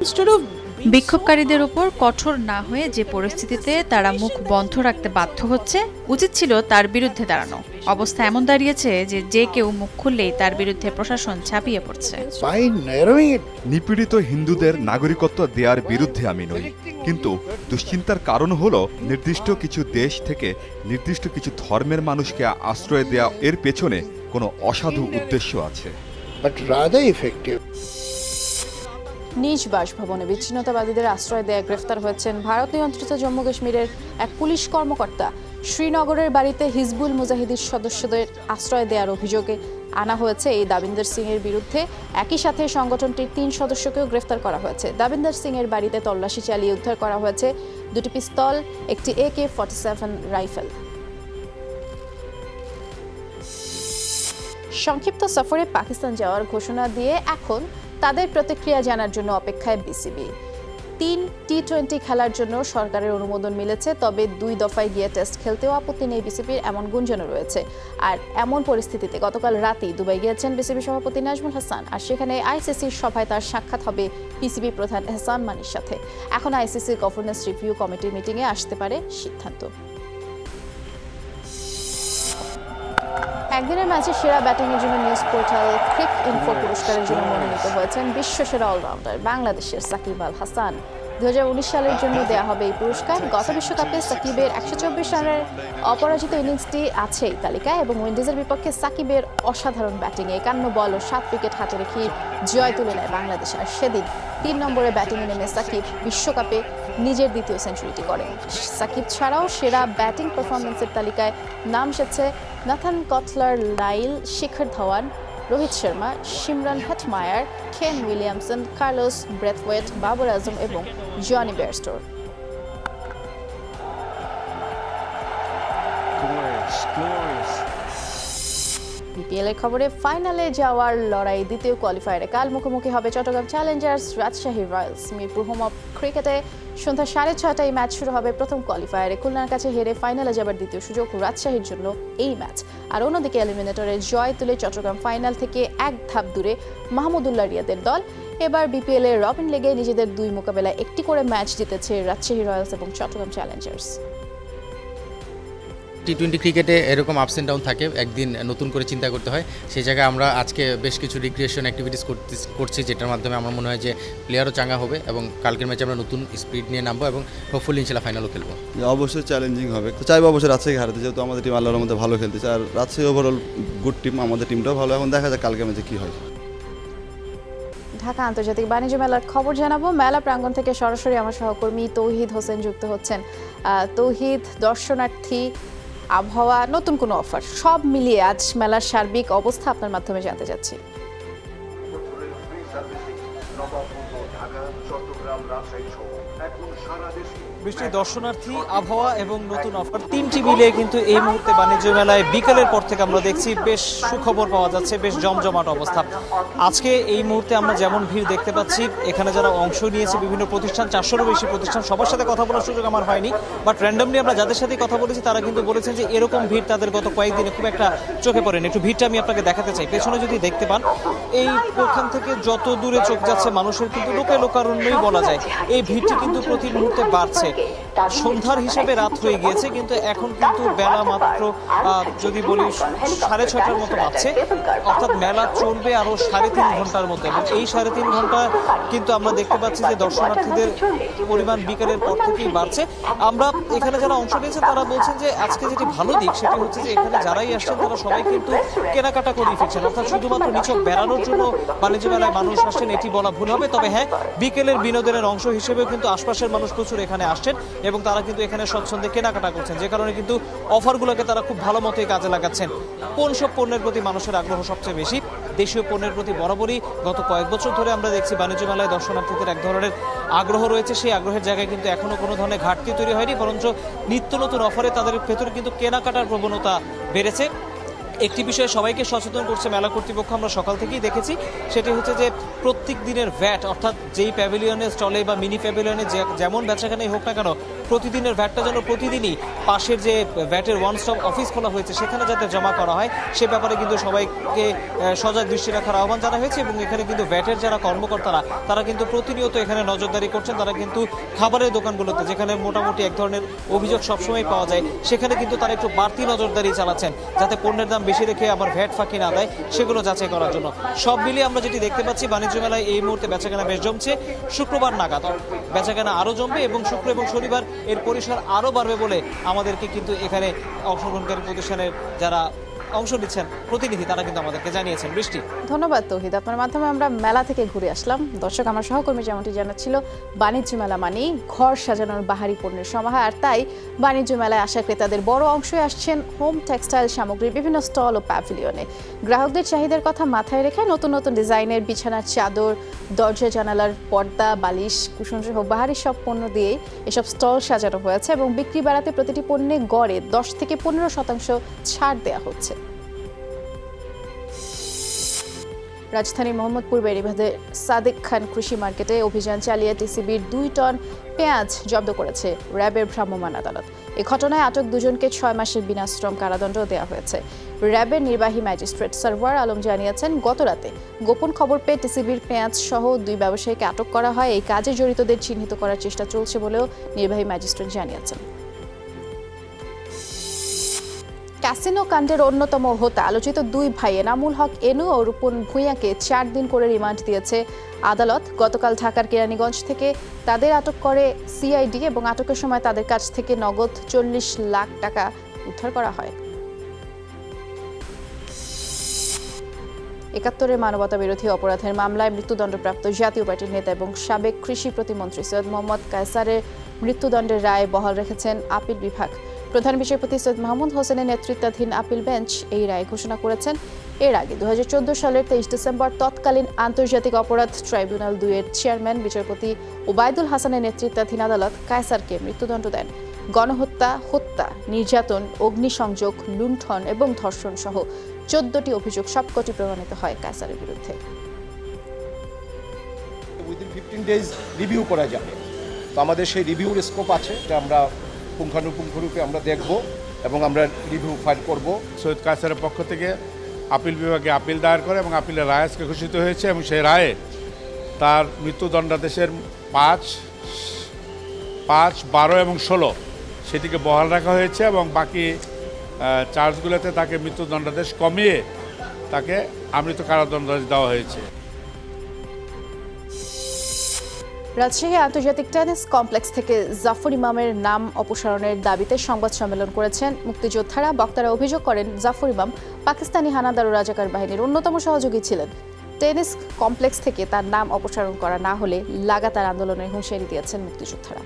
Instead of বিক্ষোভকারীদের উপর কঠোর না হয়ে যে পরিস্থিতিতে তারা মুখ বন্ধ রাখতে বাধ্য হচ্ছে, উচিত ছিল তার বিরুদ্ধে দাঁড়ানো। অবস্থা এমন দাঁড়িয়েছে যে যে কেউ মুখ খুললেই তার বিরুদ্ধে প্রশাসন ঝাঁপিয়ে পড়ছে। নিপীড়িত হিন্দুদের নাগরিকত্ব দেওয়ার বিরুদ্ধে আমি নই, কিন্তু দুশ্চিন্তার কারণ হলো নির্দিষ্ট কিছু দেশ থেকে নির্দিষ্ট কিছু ধর্মের মানুষকে আশ্রয় দেওয়া, এর পেছনে কোনো অসাধু উদ্দেশ্য আছে। নিজ বাসভবনে বিচ্ছিন্নতাবাদীদের আশ্রয় দেয়া গ্রেফতার হয়েছেন ভারত নিয়ন্ত্রিত জম্মু কাশ্মীরের এক পুলিশ কর্মকর্তা। শ্রীনগরের বাড়িতে হিজবুল মুজাহিদিন সদস্যদের আশ্রয় দেওয়ার অভিযোগে আনা হয়েছে এই দাবিন্দর সিং এর বিরুদ্ধে। একই সাথে সংগঠনটির 3 সদস্যকেও গ্রেফতার করা হয়েছে। দাবিন্দর সিং এর বাড়িতে তল্লাশি চালিয়ে উদ্ধার করা হয়েছে 2টি পিস্তল, একটি AK-47 রাইফেল। সংক্ষিপ্ত সফরে পাকিস্তান যাওয়ার ঘোষণা দিয়ে এখন তাদের প্রতিক্রিয়া জানার জন্য অপেক্ষায় বিসিবি। 3 টি-20 খেলার জন্য সরকারের অনুমোদন মিলেছে, তবে 2 দফায় গিয়ে টেস্ট খেলতেও আপত্তি নেই বিসিবির, এমন গুঞ্জনও রয়েছে। আর এমন পরিস্থিতিতে গতকাল রাতেই দুবাই গিয়েছেন বিসিবি সভাপতি নাজমুল হাসান, আর সেখানে আইসিসির সভায় তার সাক্ষাৎ হবে পিসিবি প্রধান এহসান মানির সাথে। এখন আইসিসির গভর্নেন্স রিভিউ কমিটির মিটিংয়ে আসতে পারে সিদ্ধান্ত। একদিনের ম্যাচে সেরা ব্যাটিংয়ের জন্য নিউজ পোর্টাল ক্রিক ইনফো পুরস্কারের জন্য মনোনীত হয়েছেন বিশ্বসেরা অলরাউন্ডার বাংলাদেশের সাকিব আল হাসান। 2019 সালের জন্য দেয়া হবে এই পুরস্কার। গত বিশ্বকাপে সাকিবের 124 রানের অপরাজিত ইনিংসটি আছে এই তালিকায়, এবং উইন্ডিজের বিপক্ষে সাকিবের অসাধারণ ব্যাটিংয়ে 51 বল ও 7 উইকেট হাতে রেখে জয় তুলে নেয় বাংলাদেশ। আর সেদিন 3 নম্বরে ব্যাটিংয়ে নেমে সাকিব বিশ্বকাপে নিজের দ্বিতীয় সেঞ্চুরিটি করেন। সাকিব ছাড়াও সেরা ব্যাটিং পারফরমেন্সের তালিকায় নাম এসেছে Nathan Coulter, Nile, Shikhar Dhawan, Rohit Sharma, Shimron Hetmyer, Kane Williamson, Carlos Brathwaite, Babar Azam এবং জনি বেয়ারস্টো। বিপিএল এর খবরে ফাইনালে যাওয়ার লড়াই দ্বিতীয় কোয়ালিফায়ারে কাল মুখোমুখি হবে Chattogram Challengers Rajshahi Royals. Mirpur home of ক্রিকেটে সন্ধ্যা 6:30টায় ম্যাচ শুরু হবে প্রথম কোয়ালিফায়ারে। খুলনার কাছে হেরে ফাইনালে যাবার দ্বিতীয় সুযোগ রাজশাহীর জন্য এই ম্যাচ। আর অন্যদিকে এলিমিনেটরে জয় তুলে চট্টগ্রাম ফাইনাল থেকে এক ধাপ দূরে মাহমুদুল্লাহ রিয়াদের দল। এবার বিপিএল এর রবিন লিগে নিজেদের 2 মোকাবেলায় একটি করে ম্যাচ জিতেছে রাজশাহী রয়্যালস এবং চট্টগ্রাম চ্যালেঞ্জার্স। টি-20 ক্রিকেটে এরকম আপস অ্যান্ড ডাউন থাকে, একদিন নতুন করে চিন্তা করতে হয়। সেই জায়গায় আমরা আজকে বেশ কিছু রিক্রিয়েশন অ্যাক্টিভিটিস করছি, যেটার মাধ্যমে আমার মনে হয় যে প্লেয়ারও চাঙ্গা হবে এবং কালকের ম্যাচে আমরা নতুন স্পিড নিয়ে নামবো এবং হোপফুলি ইনশাল্লাহ ফাইনালও খেলবো। অবশ্যই চ্যালেঞ্জিং হবে, তো চাইবো অবশ্যই রাজশাহী হারাতে, যেহেতু আমাদের টিম আল্লাহর মধ্যে ভালো খেলতেছে আর রাজশাহী ওভারঅল গুড টিম, আমাদের টিমটাও ভালো। এখন দেখা যায় কালকের ম্যাচে কী হয়। ঢাকা আন্তর্জাতিক বাণিজ্য মেলার খবর জানাবো। মেলা প্রাঙ্গণ থেকে সরাসরি আমার সহকর্মী তৌহিদ হোসেন যুক্ত হচ্ছেন। তৌহিদ, দর্শনার্থী, আবহাওয়া, নতুন কোনো অফার, সব মিলিয়ে আজ মেলার সার্বিক অবস্থা আপনার মাধ্যমে জানতে চাচ্ছি। বৃষ্টি, দর্শনার্থী, আবহাওয়া এবং নতুন অফার 3টি মিলিয়ে কিন্তু এই মুহূর্তে বাণিজ্য মেলায় বিকেলের পর থেকে আমরা দেখছি বেশ সুখবর পাওয়া যাচ্ছে, বেশ জমজমাট অবস্থা। আজকে এই মুহূর্তে আমরা যেমন ভিড় দেখতে পাচ্ছি, এখানে যারা অংশ নিয়েছে বিভিন্ন প্রতিষ্ঠান, 400-রও বেশি প্রতিষ্ঠান, সবার সাথে কথা বলার সুযোগ আমার হয়নি, বাট র্যান্ডমলি আমরা যাদের সাথে কথা বলেছি তারা কিন্তু বলেছেন যে এরকম ভিড় তাদের গত কয়েকদিনে খুব একটা চোখে পড়েনি। একটু ভিড়টা আমি আপনাকে দেখাতে চাই। পেছনে যদি দেখতে পান, এই ওখান থেকে যত দূরে চোখ যাচ্ছে মানুষের কিন্তু লোকারণ্যই বলা যায়। এই ভিড়টি কিন্তু প্রতি মুহূর্তে বাড়ছে। সন্ধ্যার হিসাবে রাত হয়ে গিয়েছে, কিন্তু এখন কিন্তু বেলা মাত্র যদি বলি 6:30টার মতো বাজছে, অর্থাৎ মেলা চলবে আরো 3.5 ঘন্টার মতো। এবং এই 3.5 ঘন্টা কিন্তু আমরা দেখতে পাচ্ছি যে দর্শনার্থীদের পরিমাণ বিকেলের পর থেকেই বাড়ছে। আমরা এখানে যারা অংশ নিয়েছেন তারা বলছেন যে আজকে যেটি ভালো দিক সেটি হচ্ছে যে এখানে যারাই আসছেন তারা সবাই কিন্তু কেনাকাটা করে ফিরছেন, অর্থাৎ শুধুমাত্র নিছক বেড়ানোর জন্য বাণিজ্য মেলায় মানুষ আসছেন এটি বলা ভুল হবে। তবে হ্যাঁ, বিকেলের বিনোদনের অংশ হিসেবেও কিন্তু আশপাশের মানুষ প্রচুর এখানে আসছেন এবং তারা কিন্তু এখানে স্বচ্ছন্দে কেনাকাটা করছেন, যে কারণে কিন্তু অফারগুলোকে তারা খুব ভালো মতোই কাজে লাগাচ্ছেন। কোন সব পণ্যের প্রতি মানুষের আগ্রহ সবচেয়ে বেশি? দেশীয় পণ্যের প্রতি বরাবরই গত কয়েক বছর ধরে আমরা দেখছি বাণিজ্য মেলায় দর্শনার্থীদের এক ধরনের আগ্রহ রয়েছে। সেই আগ্রহের জায়গায় কিন্তু এখনো কোনো ধরনের ঘাটতি তৈরি হয়নি, বরঞ্চ নিত্য নতুন অফারে তাদের ভেতরে কিন্তু কেনাকাটার প্রবণতা বেড়েছে। একটি বিষয়ে সবাইকে সচেতন করছে মেলা কর্তৃপক্ষ, আমরা সকাল থেকেই দেখেছি, সেটি হচ্ছে যে প্রত্যেক দিনের ভ্যাট, অর্থাৎ যেই প্যাভিলিয়নের স্টলে বা মিনি প্যাভিলিয়নে যেমন বেচাকেনাই হোক না কেন প্রতিদিনের ভ্যাটটা যেন প্রতিদিনই পাশের যে ভ্যাটের ওয়ান স্টপ অফিস খোলা হয়েছে সেখানে যাতে জমা করা হয় সে ব্যাপারে কিন্তু সবাইকে সজাগ দৃষ্টি রাখার আহ্বান জানা হয়েছে। এবং এখানে কিন্তু ভ্যাটের যারা কর্মকর্তারা তারা কিন্তু প্রতিনিয়ত এখানে নজরদারি করছেন। তারা কিন্তু খাবারের দোকানগুলোতে যেখানে মোটামুটি এক ধরনের অভিযোগ সবসময় পাওয়া যায় সেখানে কিন্তু তারা একটু বাড়তি নজরদারি চালাচ্ছেন যাতে পণ্যের দাম বেশি রেখে আবার ভ্যাট ফাঁকি না দেয় সেগুলো যাচাই করার জন্য। সব মিলিয়ে আমরা যেটি দেখতে পাচ্ছি বাণিজ্য মেলায় এই মুহূর্তে বেচাকেনা বেশ জমছে। শুক্রবার নাগাদ বেচাকেনা আরও জমবে এবং শুক্র এবং শনিবার এর পরিসর আরও বাড়বে বলে আমাদেরকে কিন্তু এখানে অংশগ্রহণকারী প্রতিষ্ঠানের যারা অংশ নিচ্ছেন প্রতিনিধি তারা কিন্তু আমাদেরকে জানিয়েছেন। বৃষ্টি, ধন্যবাদ তৌহিদ। আপনার মাধ্যমে আমরা মেলা থেকে ঘুরে আসলাম। দর্শক, আমার সহকর্মী যেমনটি জানাচ্ছিল, বাণিজ্য মেলা মানেই ঘর সাজানোর বাহারি পণ্যের সমাহার। আর তাই বাণিজ্য মেলায় আসা ক্রেতাদের বড় অংশই আসছেন হোম টেক্সটাইল সামগ্রীর বিভিন্ন স্টল ও প্যাভিলিয়নে। গ্রাহকদের চাহিদার কথা মাথায় রেখে নতুন নতুন ডিজাইনের বিছানার চাদর, দরজা জানালার পর্দা, বালিশ, কুশন সহ বাহারি সব পণ্য দিয়েই এসব স্টল সাজানো হয়েছে এবং বিক্রি বাড়াতে প্রতিটি পণ্যে গড়ে 10 থেকে 15% ছাড় দেওয়া হচ্ছে। রাজধানী মোহাম্মদপুর বেড়িবাঁধে সাদেক খান কৃষি মার্কেটে অভিযান চালিয়ে টিসিবির 2 টন পেঁয়াজ জব্দ করেছে র্যাবের ভ্রাম্যমাণ আদালত। এ ঘটনায় আটক দুজনকে 6 মাসের বিনাশ্রম কারাদণ্ড দেওয়া হয়েছে। র্যাবের নির্বাহী ম্যাজিস্ট্রেট সরওয়ার আলম জানিয়েছেন, গতরাতে গোপন খবর পেয়ে টিসিবির পেঁয়াজ সহ 2 ব্যবসায়ীকে আটক করা হয়। এই কাজে জড়িতদের চিহ্নিত করার চেষ্টা চলছে বলেও নির্বাহী ম্যাজিস্ট্রেট জানিয়েছেন। ক্যাসিনো কাণ্ডের অন্যতম হোতা আলোচিত 2 ভাই এনামুল হক এনু ও রূপন ভূঁইয়াকে 4 দিন করে রিমান্ড দিয়েছে আদালত। গতকাল ঢাকার কেরানীগঞ্জ থেকে তাদের আটক করে সিআইডি এবং আটকের সময় তাদের কাছ থেকে নগদ 40 লাখ টাকা উদ্ধার করা হয়। 71 মানবতা বিরোধী অপরাধের মামলায় মৃত্যুদণ্ডপ্রাপ্ত জাতীয় পার্টির নেতা এবং সাবেক কৃষি প্রতিমন্ত্রী সৈয়দ মোহাম্মদ কায়সারের মৃত্যুদণ্ডের রায় বহাল রেখেছেন আপিল বিভাগ। প্রধান বিচারপতি সৈয়দ মাহমুদ হোসেনের নেতৃত্বাধীন আপিল বেঞ্চ এই রায় ঘোষণা করেছেন। এর আগে 2014 সালের 23 ডিসেম্বর তৎকালীন আন্তর্জাতিক অপরাধ ট্রাইব্যুনাল 2 এর চেয়ারম্যান বিচারপতি ওবায়দুল হাসানের নেতৃত্বাধীন আদালত কায়সারকে মৃত্যুদণ্ড দেন। গণহত্যা, হত্যা, নির্যাতন, অগ্নিসংযোগ, লুণ্ঠন এবং ধর্ষণ সহ 14টি অভিযোগ সবকটি প্রমাণিত হয় কায়সারের বিরুদ্ধে। উইদিন 15 ডেজ রিভিউ করা যাবে। তো আমাদের সেই রিভিউর স্কোপ আছে, এটা আমরা পুঙ্খানুপুঙ্খরূপে আমরা দেখব এবং আমরা রিভিউ ফাইল করব। সৈয়দ কায়সারের পক্ষ থেকে আপিল বিভাগে আপিল দায়ের করে এবং আপিলের রায় আজকে ঘোষিত হয়েছে এবং সেই রায়ে তার মৃত্যুদণ্ডাদেশের 5, 12 এবং 16 সেটিকে বহাল রাখা হয়েছে এবং বাকি চার্জগুলোতে তাকে মৃত্যুদণ্ডাদেশ কমিয়ে তাকে আমৃত্যু কারাদণ্ডাদেশ দেওয়া হয়েছে। রাজশাহী আন্তর্জাতিক টেনিস কমপ্লেক্স থেকে জাফর ইমামের নাম অপসারণের দাবিতে সংবাদ সম্মেলন করেছেন মুক্তিযোদ্ধারা। বক্তারা অভিযোগ করেন, জাফর ইমাম পাকিস্তানি হানাদার ও রাজাকার বাহিনীর অন্যতম সহযোগী ছিলেন। টেনিস কমপ্লেক্স থেকে তার নাম অপসারণ করা না হলে লাগাতার আন্দোলনের হুঁশিয়ারি দিয়েছেন মুক্তিযোদ্ধারা।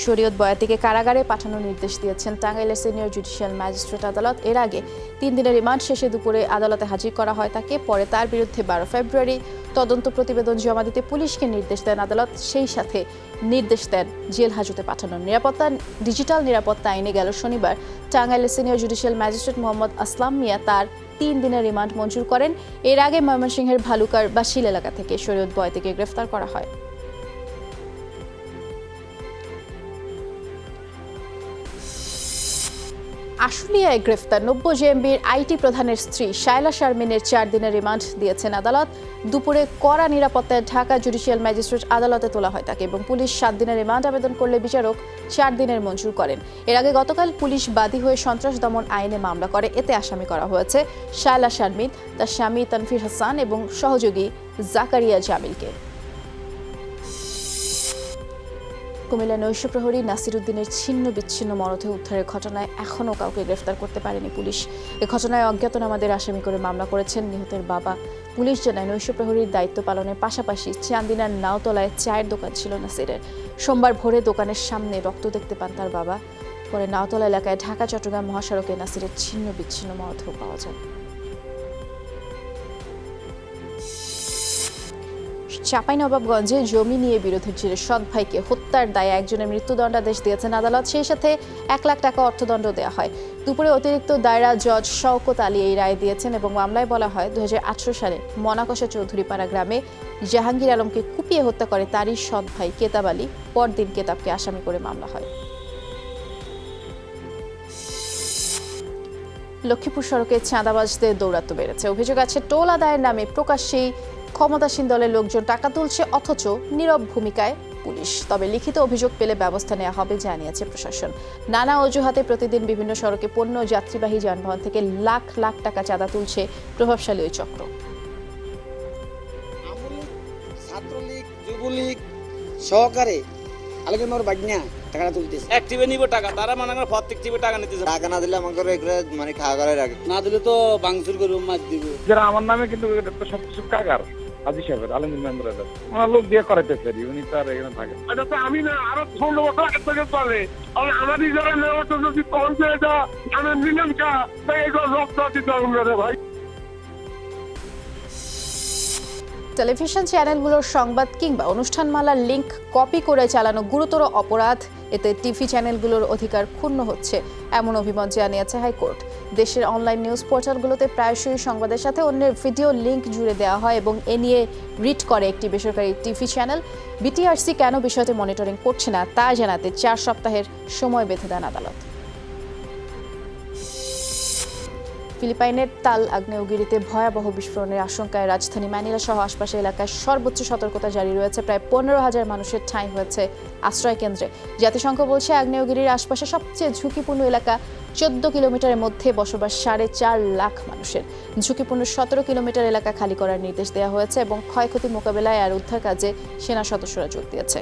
শরীয়ত বয়াতিকে কারাগারে পাঠানোর নির্দেশ দিয়েছেন টাঙ্গাইলের সিনিয়র জুডিশিয়াল ম্যাজিস্ট্রেট আদালত। এর আগে 3 দিনের রিমান্ড শেষে দুপুরে আদালতে হাজির করা হয় তাকে। পরে তার বিরুদ্ধে 12 ফেব্রুয়ারি তদন্ত প্রতিবেদন জমা দিতে পুলিশকে নির্দেশ দেন আদালত। সেই সাথে নির্দেশ দেন জেল হাজতে পাঠানোর। ডিজিটাল নিরাপত্তা আইনে গেল শনিবার টাঙ্গাইলের সিনিয়র জুডিশিয়াল ম্যাজিস্ট্রেট মোহাম্মদ আসলাম মিয়া তার 3 দিনের রিমান্ড মঞ্জুর করেন। এর আগে ময়মনসিংহের ভালুকার বাসিল এলাকা থেকে শরীয়ত বয়াতিকে গ্রেফতার করা হয়। আশুলিয়ায় গ্রেফতার 90 জেএমবির আইটি প্রধানের স্ত্রী শায়লা শারমিনের 4 দিনের রিমান্ড দিয়েছেন আদালত। দুপুরে কড়া নিরাপত্তায় ঢাকা জুডিশিয়াল ম্যাজিস্ট্রেট আদালতে তোলা হয় তাকে এবং পুলিশ 7 দিনের রিমান্ড আবেদন করলে বিচারক 4 দিনের মঞ্জুর করেন। এর আগে গতকাল পুলিশ বাদী হয়ে সন্ত্রাস দমন আইনে মামলা করে। এতে আসামি করা হয়েছে শায়লা শারমিন, তার স্বামী তানফির হাসান এবং সহযোগী জাকারিয়া জামিলকে। কুমিল্লা নৈশ প্রহরী নাসির উদ্দিনের ছিন্ন বিচ্ছিন্ন মরদেহ উদ্ধারের ঘটনায় এখনও কাউকে গ্রেফতার করতে পারেনি পুলিশ। এ ঘটনায় অজ্ঞাতনামাদের আসামি করে মামলা করেছেন নিহতের বাবা। পুলিশ জানায়, নৈশ প্রহরীর দায়িত্ব পালনের পাশাপাশি চান্দিনার নাওতলায় চায়ের দোকান ছিল নাসিরের। সোমবার ভোরে দোকানের সামনে রক্ত দেখতে পান তার বাবা। পরে নাওতলা এলাকায় ঢাকা চট্টগ্রাম মহাসড়কে নাসিরের ছিন্ন বিচ্ছিন্ন মরদেহ পাওয়া যায়। চাঁপাইনবাবগঞ্জে জমি নিয়ে বিরোধের জেরে সৎ ভাইকে হত্যার দায়ে একজনের মৃত্যুদণ্ডাদেশ দিয়েছেন আদালত। সেই সাথে 1 লাখ টাকা অর্থদণ্ড দেওয়া হয়। দুপুরে অতিরিক্ত দায়রা জজ শওকত আলী এই রায় দিয়েছেন এবং মামলায় বলা হয় 2018 সালে মনাকষা চৌধুরীপাড়া গ্রামে জাহাঙ্গীর আলমকে কুপিয়ে হত্যা করে তারই সৎ ভাই কেতাব আলী। পরদিন কেতাবকে আসামি করে মামলা হয়। লক্ষ্মীপুর সড়কে চাঁদাবাজদের দৌরাত্ম্য বেড়েছে। অভিযোগ আছে টোল আদায়ের নামে প্রকাশ্যেই ক্ষমতাসীন দলের লোকজন টাকা তুলছে, অথচ নীরব ভূমিকায় পুলিশ। তবে লিখিত অভিযোগ পেলে ব্যবস্থা নেওয়া হবে জানিয়েছে প্রশাসন। নানা অজুহাতে প্রতিদিন বিভিন্ন সড়কে পণ্য যাত্রীবাহী যানবাহন থেকে লাখ লাখ টাকা চাঁদা তুলছে প্রভাবশালী ওই চক্র। ছাত্রলীগ, যুবলীগ সহকারে আলগেমার বাগনা টাকা তুলতেছে। অ্যাক্টিভে নিব টাকা, তারা মনে করে প্রত্যেকটিভে টাকা নিতেছে। টাকা না দিলে আমাকে মানে খাওয়া করার রাখে, না দিলে তো বাংসুর করে মার দিব। যারা আমার নামে কিন্তু সবকিছু কাগার আজি সাহেবের আলমগীর মেম্বারের ওনার লোক দিয়ে করাইতেছে, উনি তো আর এখানে থাকেন। এটা তো আমি না, আরো 16 বছর আগে থেকে চলে। আমারই যারা নেওয়া যদি পৌঁছে যা আমি নিলাম কা এইগুলো রক্ত দিতে হবে ভাই। টেলিভিশন চ্যানেলগুলোর সংবাদ কিংবা অনুষ্ঠানমালার লিংক কপি করে চালানো গুরুতর অপরাধ। এতে টিভি চ্যানেলগুলোর অধিকার ক্ষুণ্ণ হচ্ছে, এমন অভিমত জানিয়েছে হাইকোর্ট। দেশের অনলাইন নিউজ পোর্টালগুলোতে প্রায়শই সংবাদের সাথে অন্যের ভিডিও লিংক জুড়ে দেওয়া হয় এবং এ নিয়ে রিট করে একটি বেসরকারি টিভি চ্যানেল। বিটিআরসি কেন বিষয়টি মনিটরিং করছে না তা জানাতে 4 সপ্তাহের সময় বেঁধে দেন আদালত। ফিলিপাইনের তাল আগ্নেয়গিরিতে ভয়াবহ বিস্ফোরণের আশঙ্কায় রাজধানী ম্যানিলা সহ আশপাশের এলাকায় সর্বোচ্চ সতর্কতা জারি রয়েছে। প্রায় 15,000 মানুষের ঠাঁই হয়েছে আশ্রয় কেন্দ্রে। জাতিসংঘ বলছে আগ্নেয়গিরির আশপাশে সবচেয়ে ঝুঁকিপূর্ণ এলাকা 14 কিলোমিটারের মধ্যে বসবাস 4.5 লাখ মানুষের। ঝুঁকিপূর্ণ 17 কিলোমিটার এলাকা খালি করার নির্দেশ দেওয়া হয়েছে এবং ক্ষয়ক্ষতি মোকাবেলায় আর উদ্ধার কাজে সেনা সদস্যরা যোগ দিয়েছে।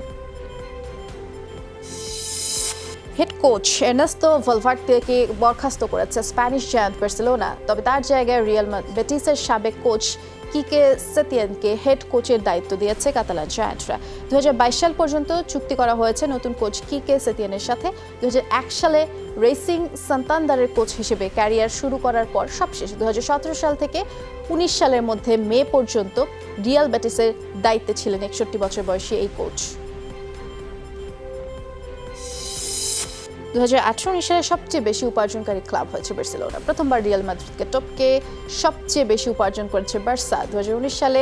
হেড কোচ এর্নেস্তো ভালভার্দেকে বরখাস্ত করেছে স্প্যানিশ জায়ান্ট বার্সেলোনা। তবে তার জায়গায় রিয়াল বেটিসের সাবেক কোচ কিকে সেতিয়ানকে হেড কোচের দায়িত্ব দিয়েছে কাতালান জায়ান্টরা। 2022 সাল পর্যন্ত চুক্তি করা হয়েছে নতুন কোচ কিকে সেতিয়ানের সাথে। 2001 সালে রেসিং সান্তান্দারের কোচ হিসেবে ক্যারিয়ার শুরু করার পর সবশেষ 2017 সাল থেকে 19 সালের মধ্যে মে পর্যন্ত রিয়াল বেটিসের দায়িত্বে ছিলেন 61 বছর বয়সী এই কোচ। 2018-19 সালে সবচেয়ে বেশি উপার্জনকারী ক্লাব হয়েছে বার্সেলোনা। প্রথমবার রিয়াল মাদ্রিদকে টপকে সবচেয়ে বেশি উপার্জন করেছে বার্সা। 2019 সালে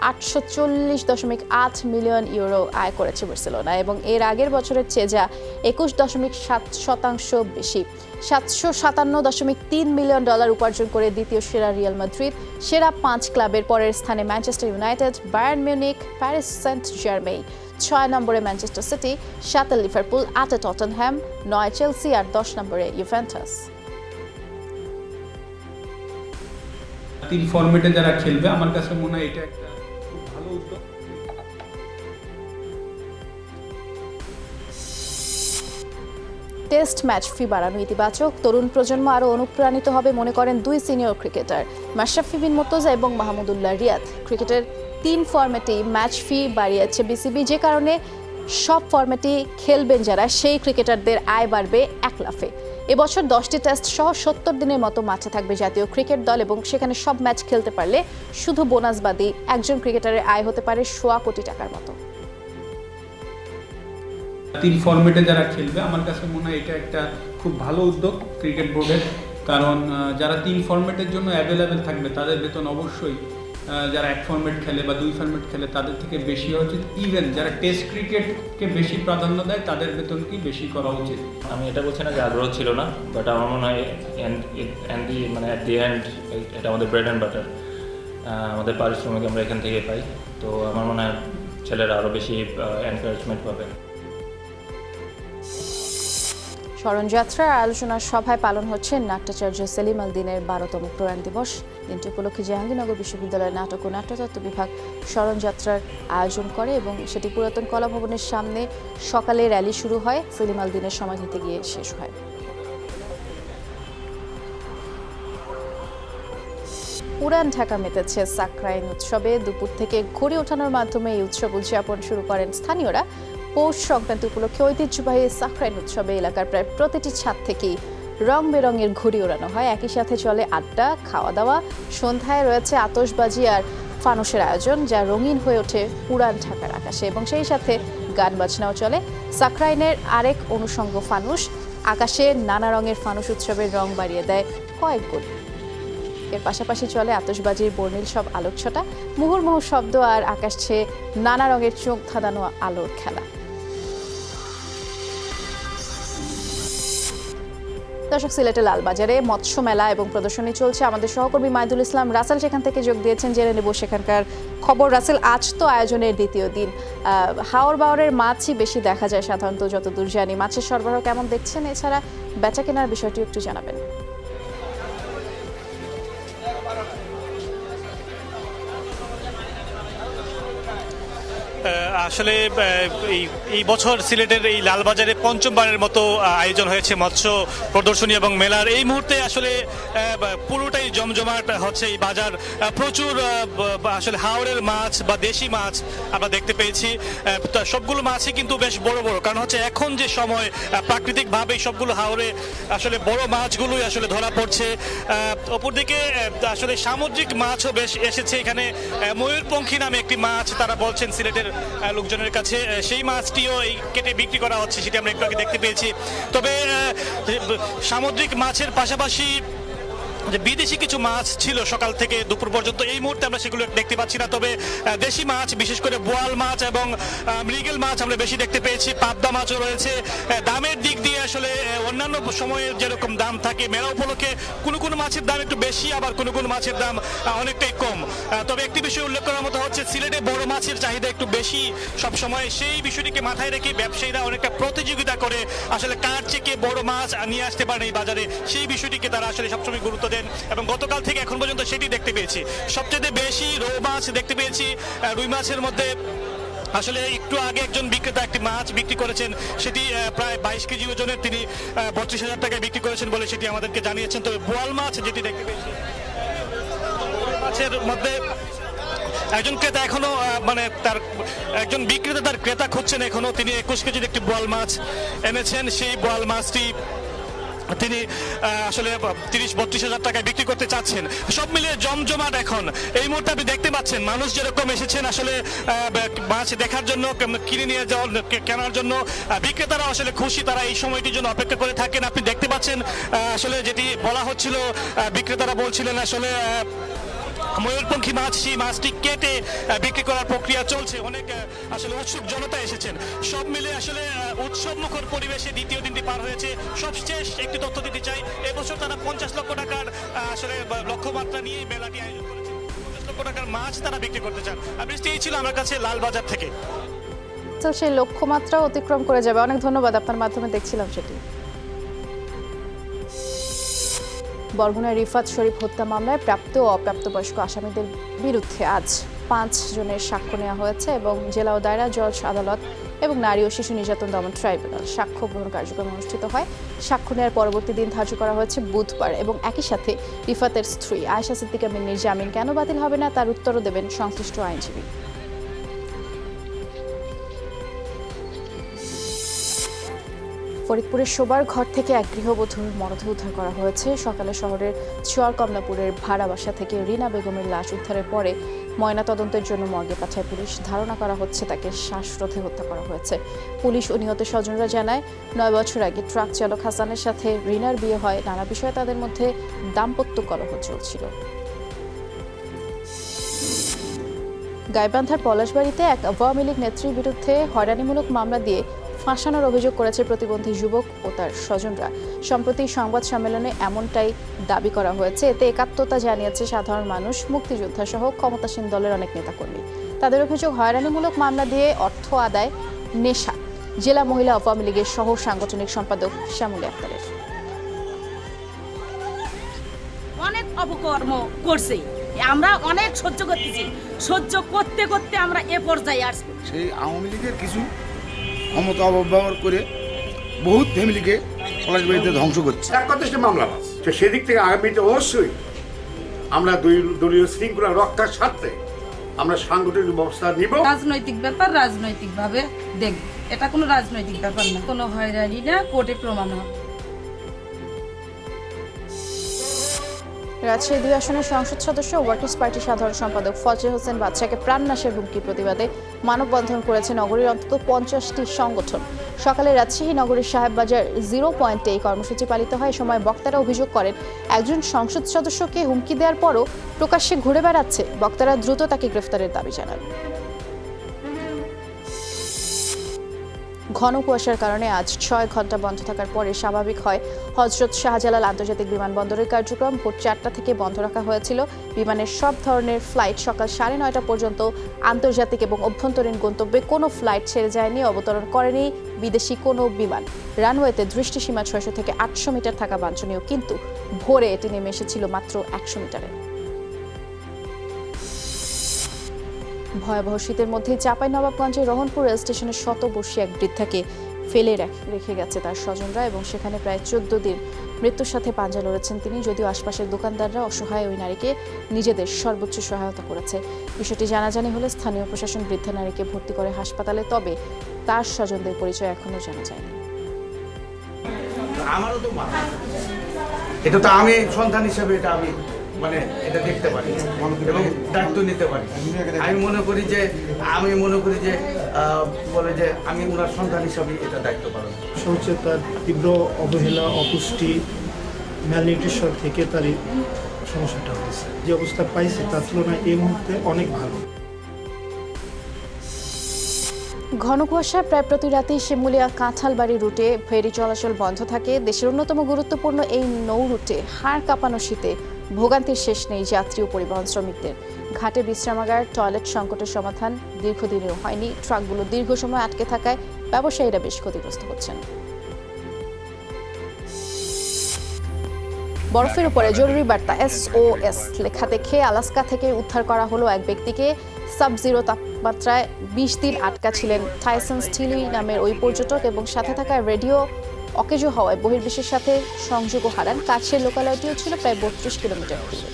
840.8 মিলিয়ন ইউরো আয় করেছে বার্সেলোনা এবং এর আগের বছরের চেয়ে যা 21.7% বেশি। 757.3 মিলিয়ন ডলার উপার্জন করে দ্বিতীয় সেরা রিয়াল মাদ্রিদ। সেরা 5 ক্লাবের পরের স্থানে Manchester United, Bayern Munich, Paris Saint Germain. 6 নম্বরে Manchester City, 7 Liverpool, 8 Tottenham, 9 Chelsea আর 10 নম্বরে ইউভেন্টাস। 3 ফরম্যাটে যারা খেলবে আমার কাছে মনে হয় এটা একটা খুব ভালো উদ্যোগ। টেস্ট ম্যাচ ফি বাড়ানো ইতিবাচক। তরুণ প্রজন্ম আরও অনুপ্রাণিত হবে মনে করেন 2 সিনিয়র ক্রিকেটার মাশরাফি বিন মুর্তজা এবং মাহমুদুল্লাহ রিয়াদ। ক্রিকেটের 3 ফরম্যাটেই ম্যাচ ফি বাড়িয়েছে বিসিবি, যে কারণে সব ফরম্যাটেই খেলবেন যারা সেই ক্রিকেটারদের আয় বাড়বে 1 লাফে। এবছর 10টি টেস্ট সহ 70 দিনের মতো মাঠে থাকবে জাতীয় ক্রিকেট দল এবং সেখানে সব ম্যাচ খেলতে পারলে শুধু বোনাস বাদে একজন ক্রিকেটারের আয় হতে পারে 1.25 কোটি টাকার মতো। 3 ফরম্যাটে যারা খেলবে আমার কাছে মনে হয় এটা একটা খুব ভালো উদ্যোগ ক্রিকেট বোর্ডের, কারণ যারা 3 ফরম্যাটের জন্য অ্যাভেলেবেল থাকবে তাদের বেতন অবশ্যই যারা 1 ফরম্যাট খেলে বা 2 ফরম্যাট খেলে তাদের থেকে বেশি হওয়া উচিত। ইভেন যারা টেস্ট ক্রিকেটকে বেশি প্রাধান্য দেয় তাদের বেতন কি বেশি করা উচিত। আমি এটা বলছি না যে আগ্রহ ছিল না, বাট আমার মনে হয় মানে অ্যাট দি এন্ড এটা আমাদের ব্রেড অ্যান্ড বাটার, আমাদের পারিশ্রমিক আমরা এখান থেকে পাই। তো আমার মনে হয় ছেলেরা আরও বেশি এনকারেজমেন্ট পাবে। স্মরণযাত্রার আলোচনা সভায় পালন হচ্ছে নাট্যাচার্য সেলিম আল দ্বীনের 12তম প্রয়াণ দিবস। দিনটি উপলক্ষে জাহাঙ্গীরনগর বিশ্ববিদ্যালয়ের নাটক ও নাট্যতত্ত্ব বিভাগ স্মরণযাত্রার আয়োজন করে এবং সেটি পুরাতন কলা ভবনের সামনে সকালে র্যালি শুরু হয়, সেলিম আল দ্বীনের সমাধিতে গিয়ে শেষ হয়। পুরান ঢাকা মেতেছে সাকরাইন উৎসবে। দুপুর থেকে ঘুড়ি ওঠানোর মাধ্যমে এই উৎসব উদযাপন শুরু করেন স্থানীয়রা। পৌষ সংক্রান্তি উপলক্ষে ঐতিহ্যবাহী সাকরাইন উৎসবে এলাকার প্রায় প্রতিটি ছাদ থেকেই রং বেরঙের ঘুড়ি ওড়ানো হয়। একই সাথে চলে আড্ডা, খাওয়া দাওয়া। সন্ধ্যায় রয়েছে আতশবাজি আর ফানুসের আয়োজন, যা রঙিন হয়ে ওঠে পুরান ঢাকার আকাশে এবং সেই সাথে গান বাজনাও চলে। সাকরাইনের আরেক অনুষঙ্গ ফানুস আকাশে নানা রঙের ফানুস উৎসবের রং বাড়িয়ে দেয় কয়েক গুণ। এর পাশাপাশি চলে আতশবাজির বর্ণিল সব আলোকছটা, মুহুর্মুহু শব্দ আর আকাশ ছেয়ে নানা রঙের চোখ ধাঁধানো আলোর খেলা। দর্শক, সিলেটের লালবাজারে মৎস্য মেলা এবং প্রদর্শনী চলছে। আমাদের সহকর্মী মাইদুল ইসলাম রাসেল সেখান থেকে যোগ দিয়েছেন, জেনে নেব সেখানকার খবর। রাসেল, আজ তো আয়োজনের দ্বিতীয় দিন, হাওর বাওরের মাছই বেশি দেখা যায় সাধারণত যতদূর জানি। মাছের সরবরাহ কেমন দেখছেন? এছাড়া বেচা কেনার বিষয়টি একটু জানাবেন। আসলে এই বছর সিলেটের এই লালবাজারে পঞ্চমবারের মতো আয়োজন হয়েছে মৎস্য প্রদর্শনী এবং মেলার। এই মুহূর্তে আসলে পুরোটাই জমজমাট হচ্ছে এই বাজার। প্রচুর আসলে হাওরের মাছ বা দেশি মাছ আমরা দেখতে পেয়েছি। সবগুলো মাছই কিন্তু বেশ বড় বড়, কারণ হচ্ছে এখন যে সময় প্রাকৃতিকভাবেই সবগুলো হাওরে আসলে বড় মাছগুলোই আসলে ধরা পড়ছে। অপরদিকে আসলে সামুদ্রিক মাছও বেশ এসেছে এখানে। ময়ূরপঙ্খী নামে একটি মাছ তারা বলছেন সিলেটের লোকজনের কাছে, সেই মাছটিও এই কেটে বিক্রি করা হচ্ছে, সেটি আমরা একটু আগে দেখতে পেয়েছি। তবে সামুদ্রিক মাছের পাশাপাশি যে বিদেশি কিছু মাছ ছিল সকাল থেকে দুপুর পর্যন্ত, এই মুহূর্তে আমরা সেগুলো দেখতে পাচ্ছি না। তবে দেশি মাছ, বিশেষ করে বোয়াল মাছ এবং মৃগেল মাছ আমরা বেশি দেখতে পেয়েছি। পাবদা মাছও রয়েছে। দামের দিক দিয়ে আসলে অন্যান্য সময়ে যেরকম দাম থাকে, মেলা উপলক্ষে কোনো কোনো মাছের দাম একটু বেশি, আবার কোনো কোনো মাছের দাম অনেকটাই কম। তবে একটি বিষয় উল্লেখ করার মতো হচ্ছে, সিলেটে বড় মাছের চাহিদা একটু বেশি সব সময়। সেই বিষয়টিকে মাথায় রেখে ব্যবসায়ীরা অনেকটা প্রতিযোগিতা করে আসলে কার চেয়ে বড় মাছ নিয়ে আসতে পারে এই বাজারে, সেই বিষয়টিকে তারা আসলে সবসময় গুরুত্ব দেন এবং গতকাল থেকে এখন পর্যন্ত সেটি দেখতে পেয়েছি। সবচেয়ে বেশি রৌ মাছ দেখতে পেয়েছি। রুই মাছের মধ্যে আসলে একটু আগে একজন বিক্রেতা একটি মাছ বিক্রি করেছেন, সেটি প্রায় 22 কেজি ওজনের, তিনি 32,000 টাকায় বিক্রি করেছেন বলে সেটি আমাদেরকে জানিয়েছেন। তবে বোয়াল মাছ যেটি দেখতে পেয়েছি, মাছের মধ্যে একজন ক্রেতা এখনো মানে তার একজন বিক্রেতা তার ক্রেতা খুঁজছেন এখনো। তিনি 21 কেজির একটি বোয়াল মাছ এনেছেন। সেই বোয়াল মাছটি তিনি আসলে 30-32,000 টাকায় বিক্রি করতে চাচ্ছেন। সব মিলিয়ে জমজমাট এখন এই মুহূর্তে আপনি দেখতে পাচ্ছেন। মানুষ যেরকম এসেছেন আসলে মাছ দেখার জন্য, কিনে নিয়ে যাওয়ার, কেনার জন্য, বিক্রেতারা আসলে খুশি, তারা এই সময়টির জন্য অপেক্ষা করে থাকেন। আপনি দেখতে পাচ্ছেন আসলে যেটি বলা হচ্ছিল, বিক্রেতারা বলছিলেন আসলে ময়ূরপঙ্খী মাছ, সেই মাছটি কেটে বিক্রি করার প্রক্রিয়া চলছে। অনেক আসলে উৎসুক জনতা এসেছেন। সব মিলে আসলে উৎসব মুখর পরিবেশে দ্বিতীয় দিনটি পার হয়েছে। সবশেষ একটি তথ্য দিতে চাই, এবছর তারা 50 লক্ষ টাকার আসলে লক্ষ্যমাত্রা নিয়ে মেলাটি আয়োজন করেছে। 50 লক্ষ টাকার মাছ তারা বিক্রি করতে চান। বৃষ্টি এই ছিল আমার কাছে লালবাজার থেকে। তো সেই লক্ষ্যমাত্রা অতিক্রম করে যাবে। অনেক ধন্যবাদ, আপনার মাধ্যমে দেখছিলাম সেটি। বরগুনার রিফাত শরীফ হত্যা মামলায় প্রাপ্ত ও অপ্রাপ্তবয়স্ক আসামিদের বিরুদ্ধে আজ 5 জনের সাক্ষ্য নেওয়া হয়েছে এবং জেলা ও দায়রা জজ আদালত এবং নারী ও শিশু নির্যাতন দমন ট্রাইব্যুনাল সাক্ষ্য গ্রহণ কার্যক্রম অনুষ্ঠিত হয়। সাক্ষ্য নেওয়ার পরবর্তী দিন ধার্য করা হয়েছে বুধবার এবং একই সাথে রিফাতের স্ত্রী আয়েশা সিদ্দিকা মিন্নির জামিন কেন বাতিল হবে না তার উত্তরও দেবেন সংশ্লিষ্ট আইনজীবী। ফরিদপুরের শোবার ঘর থেকে এক গৃহবধূর মরদেহ উদ্ধার করা হয়েছে। সকালে শহরের চুয়ার কমলাপুরের ভাড়া বাসা থেকে রিনা বেগমের লাশ উদ্ধারের পরে ময়নাতদন্তের জন্য মর্গে পাঠায় পুলিশ। ধারণা করা হচ্ছে তাকে শ্বাসরোধে হত্যা করা হয়েছে। পুলিশ ও নিহত স্বজনরা জানায়, 9 বছর আগে ট্রাক চালক হাসানের সাথে রিনার বিয়ে হয়। নানা বিষয়ে তাদের মধ্যে দাম্পত্য কলহ চলছিল। গাইবান্ধার পলাশবাড়িতে এক আওয়ামী লীগ নেত্রীর বিরুদ্ধে হয়রানিমূলক মামলা দিয়ে ফাঁসানোর অভিযোগ করেছে প্রতিবন্ধী যুবক ও তার স্বজনরা। সম্প্রতি সংবাদ সম্মেলনে এমনটাই দাবি করা হয়েছে। এতে একাত্মতা জানিয়েছে সাধারণ মানুষ, মুক্তিযোদ্ধা সহ ক্ষমতাসীন দলের অনেক নেতাকর্মী। তাদের অভিযোগ, হয়রানিমূলক মামলা দিয়ে অর্থ আদায় নেশা। জেলা মহিলা আওয়ামী লীগের সহ সাংগঠনিক সম্পাদক শ্যামলী আক্তারের। অনেক অপকর্ম করছে, আমরা অনেক সহ্য করতেছি, সহ্য করতে করতে আমরা এ পর্যায়ে আসছি। সেই আওয়ামী লীগের কিছু ক্ষমতা অপব্যবহার করে বহুত ফ্যামিলিকে পলাশবাড়িতে ধ্বংস করছে। 31টি মামলা আছে, সেদিক থেকে আগামীতে অবশ্যই আমরা দলীয় শৃঙ্খলা রক্ষার স্বার্থে আমরা সাংগঠনিক ব্যবস্থা নিব। রাজনৈতিক ব্যাপার রাজনৈতিকভাবে দেখব, এটা কোনো রাজনৈতিক ব্যাপার না, কোনো হয়রানি না, কোর্টে প্রমাণ হবে। রাজশাহী 2 আসনের সংসদ সদস্য ওয়ার্কার্স পার্টির সাধারণ সম্পাদক ফজলে হোসেন বাদশাকে প্রাণনাশের হুমকির প্রতিবাদে মানববন্ধন করেছে নগরীর অন্তত 50টি সংগঠন। সকালে রাজশাহী নগরীর সাহেববাজার 0 পয়েন্টে এই কর্মসূচি পালিত হয়। এই সময় বক্তারা অভিযোগ করেন, একজন সংসদ সদস্যকে হুমকি দেওয়ার পরও প্রকাশ্যে ঘুরে বেড়াচ্ছে। বক্তারা দ্রুত তাকে গ্রেফতারের দাবি জানান। ঘন কুয়াশার কারণে আজ 6 ঘন্টা বন্ধ থাকার পরে স্বাভাবিক হয় হযরত শাহজালাল আন্তর্জাতিক বিমানবন্দরের কার্যক্রম। ভোর 4টা থেকে বন্ধ রাখা হয়েছিল। বিমানের সব ধরনের ফ্লাইট সকাল 9:30 পর্যন্ত। আন্তর্জাতিক এবং অভ্যন্তরীণ গন্তব্যে কোনো ফ্লাইট ছেড়ে যায়নি, অবতরণ করেনি বিদেশি কোনো বিমান। রানওয়েতে দৃষ্টিসীমা 600 থেকে 800 মিটার থাকা বাঞ্ছনীয়, কিন্তু ভোরে এটি নেমে এসেছিল মাত্র 100 মিটারে। ভয়াবহ শীতের মধ্যে চাঁপাইনবাবগঞ্জের রহনপুর রেল স্টেশনের শতবর্ষী এক বৃদ্ধাকে ফেলে রেখে গেছে তার স্বজনরা এবং সেখানে প্রায় 14 দিন মৃত্যুর সাথে পাঞ্জা লড়েছেন তিনি। যদিও আশপাশের দোকানদাররা অসহায় ওই নারীকে নিজেদের সর্বোচ্চ সহায়তা করেছে। বিষয়টি জানাজানি হলে স্থানীয় প্রশাসন বৃদ্ধা নারীকে ভর্তি করে হাসপাতালে, তবে তার স্বজনদের পরিচয় এখনো জানা যায়নি। আমারও তো এটা তো আমি সন্তান হিসেবে এটা আমি মানে এটা দেখতে পারি এবং দায়িত্ব নিতে পারি। আমি মনে করি যে বলে যে আমি ওনার সন্তান হিসাবে এটা দায়িত্ব পালন। হচ্ছে তার তীব্র অবহেলা, অপুষ্টি, ম্যালনিউট্রিশন থেকে তার এই সমস্যাটা হয়েছে। যে অবস্থা পাইছে তার তুলনায় এই মুহূর্তে অনেক ভালো। ঘন কুয়াশায় প্রায় প্রতি রাতেই শিমুলিয়া কাঁঠালবাড়ি রুটে ফেরি চলাচল বন্ধ থাকে। দেশের অন্যতম গুরুত্বপূর্ণ এই নৌ রুটে হাড় কাঁপানো শীতে ভোগান্তির শেষ নেই যাত্রী ও পরিবহন শ্রমিকদের। ঘাটে বিশ্রামাগার, টয়লেট সংকটের সমাধান দীর্ঘদিনেও হয়নি। ট্রাকগুলো দীর্ঘ সময় আটকে থাকায় ব্যবসায়ীরা বেশ ক্ষতিগ্রস্ত হচ্ছেন। বরফের উপরে জরুরি বার্তা SOS লেখা দেখে আলাস্কা থেকে উদ্ধার করা হলো এক ব্যক্তিকে। সাব-জিরো তাপমাত্রায় 20 দিন আটকা ছিলেন টাইসন স্টিলি নামের ওই পর্যটক এবং সাথে থাকা রেডিও অকেজো হওয়ায় বহির্বিশ্বের সাথে সংযোগও হারান। কাছের লোকালয়টিও ছিল প্রায় 32 কিলোমিটার দূরে।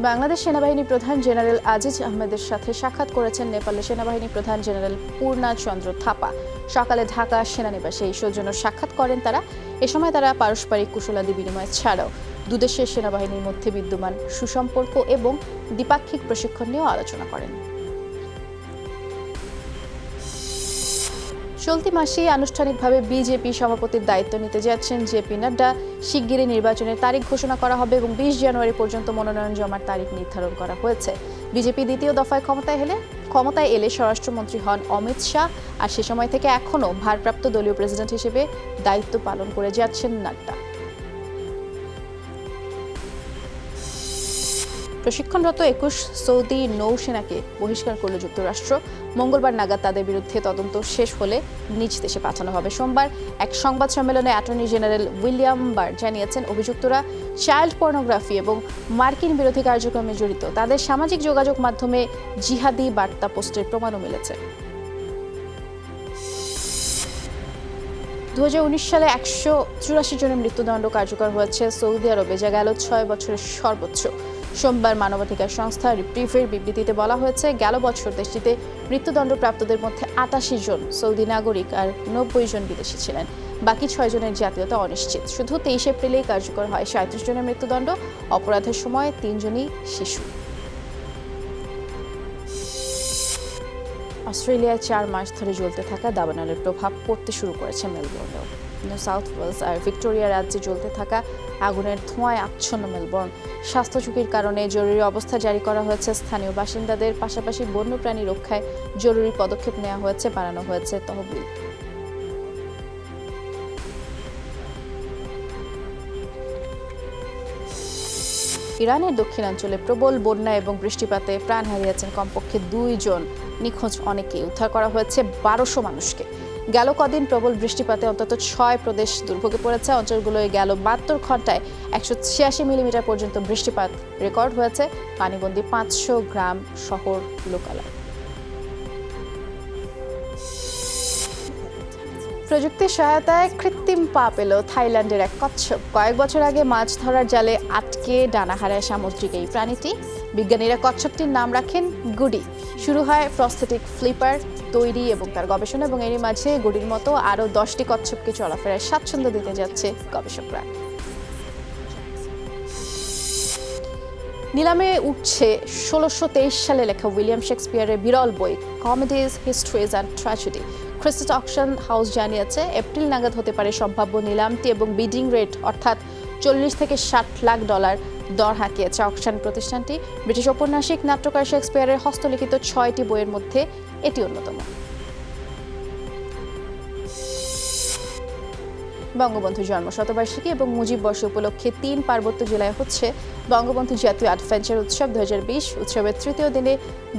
বাংলাদেশ সেনাবাহিনী প্রধান জেনারেল আজিজ আহমেদের সাথে সাক্ষাৎ করেছেন নেপালের সেনাবাহিনী প্রধান জেনারেল পূর্ণা চন্দ্র থাপা। সকালে ঢাকা সেনানিবাসে এই সৌজন্য সাক্ষাৎ করেন তারা। এ সময় তারা পারস্পরিক কুশলাদি বিনিময় ছাড়াও দুদেশের সেনাবাহিনীর মধ্যে বিদ্যমান সুসম্পর্ক এবং দ্বিপাক্ষিক প্রশিক্ষণ নিয়েও আলোচনা করেন। চলতি মাসে আনুষ্ঠানিকভাবে বিজেপি সভাপতির দায়িত্ব নিতে যাচ্ছেন জেপি নাড্ডা। শিগগিরই নির্বাচনের তারিখ ঘোষণা করা হবে এবং 20 জানুয়ারি পর্যন্ত মনোনয়ন জমার তারিখ নির্ধারণ করা হয়েছে। বিজেপি দ্বিতীয় দফায় ক্ষমতায় এলে স্বরাষ্ট্রমন্ত্রী হন অমিত শাহ, আর সে সময় থেকে এখনও ভারপ্রাপ্ত দলীয় প্রেসিডেন্ট হিসেবে দায়িত্ব পালন করে যাচ্ছেন নাড্ডা। প্রশিক্ষণরত 21 সৌদি নৌসেনাকে বহিষ্কার করল যুক্তরাষ্ট্র। মঙ্গলবার নাগাদ তাদের বিরুদ্ধে তদন্ত শেষ হলে নিজ দেশে পাঠানো হবে। সোমবার এক সংবাদ সম্মেলনে অ্যাটর্নি জেনারেল উইলিয়াম বার জানিয়েছেন, অভিযুক্তরা চাইল্ড পর্নোগ্রাফি এবং মার্কিন বিরোধী কার্যক্রমে জড়িত। তাদের সামাজিক যোগাযোগ মাধ্যমে জিহাদি বার্তা পোস্টের প্রমাণও মিলেছে। 2019 সালে 184 জনের মৃত্যুদণ্ড কার্যকর হয়েছে সৌদি আরবে, যা গেল 6 বছরের সর্বোচ্চ। সোমবার মানবাধিকার সংস্থা রিপ্রিভের বিবৃতিতে বলা হয়েছে, গেল বছর দেশটিতে মৃত্যুদণ্ডপ্রাপ্তদের মধ্যে 88 জন সৌদি নাগরিক আর 90 জন বিদেশি ছিলেন। বাকি 6 জনের জাতীয়তা অনিশ্চিত। শুধু 23 এপ্রিলেই কার্যকর হয় 37 জনের মৃত্যুদণ্ড। অপরাধের সময় 3 জনই শিশু। অস্ট্রেলিয়ায় 4 মাস ধরে জ্বলতে থাকা দাবানলের প্রভাব পড়তে শুরু করেছে মেলবোর্নেও। নিউ সাউথ ওয়েলস আর ভিক্টোরিয়া রাজ্যে জ্বলতে থাকা আগুনের ধোঁয়ায় আচ্ছন্ন মেলবোর্ন। স্বাস্থ্য ঝুঁকির কারণে জরুরি অবস্থা জারি করা হয়েছে স্থানীয় বাসিন্দাদের। পাশাপাশি বন্যপ্রাণী রক্ষায় জরুরি পদক্ষেপ নেওয়া হয়েছে, বাড়ানো হয়েছে তহবিল। ইরানের দক্ষিণাঞ্চলে প্রবল বন্যা এবং বৃষ্টিপাতে প্রাণ হারিয়েছেন কমপক্ষে 2 জন। নিখোঁজ অনেকেই। উদ্ধার করা হয়েছে 1200 মানুষকে। গেল কদিন প্রবল বৃষ্টিপাতে অন্তত 6 প্রদেশ দুর্ভোগে পড়েছে। অঞ্চলগুলোয় গেল 72 ঘন্টায় 186 মিলিমিটার পর্যন্ত বৃষ্টিপাত রেকর্ড হয়েছে। পানিবন্দী 500 গ্রাম, শহর, লোকালয়। প্রযুক্তির সহায়তায় কৃত্রিম পা পেল থাইল্যান্ডের এক কচ্ছপ। কয়েক বছর আগে মাছ ধরার জালে আটকে ডানা হারায় সামুদ্রিক এই প্রাণীটি। বিজ্ঞানীরা কচ্ছপটির নাম রাখেন গুডি। শুরু হয় প্রস্থেটিক ফ্লিপার তৈরি এবং তার গবেষণা, এবং এরই মাঝে গুডির মতো আরও 10টি কচ্ছপকে চলাফেরার স্বাচ্ছন্দ্য দিতে যাচ্ছে গবেষকরা। নিলামে উঠছে 1623 সালে লেখা উইলিয়াম শেক্সপিয়ারের বিরল বই comedies, histories and tragedy. Christie's auction house জানিয়েছে এপ্রিল নাগাদ হতে পারে সম্ভাব্য নিলামটি, এবং বিডিং রেট অর্থাৎ 40 থেকে 60 লাখ ডলার দর হাঁকিয়েছে অকশন প্রতিষ্ঠানটি। ব্রিটিশ ঔপন্যাসিক নাট্যকার শেক্সপিয়ারের হস্তলিখিত 6টি বইয়ের মধ্যে এটি অন্যতম। বঙ্গবন্ধু জন্মশতবার্ষিকী এবং মুজিব বর্ষ উপলক্ষে 3 পার্বত্য জেলায় হচ্ছে বঙ্গবন্ধু জাতীয় অ্যাডভেঞ্চার উৎসব 2020। উৎসবের তৃতীয় দিনে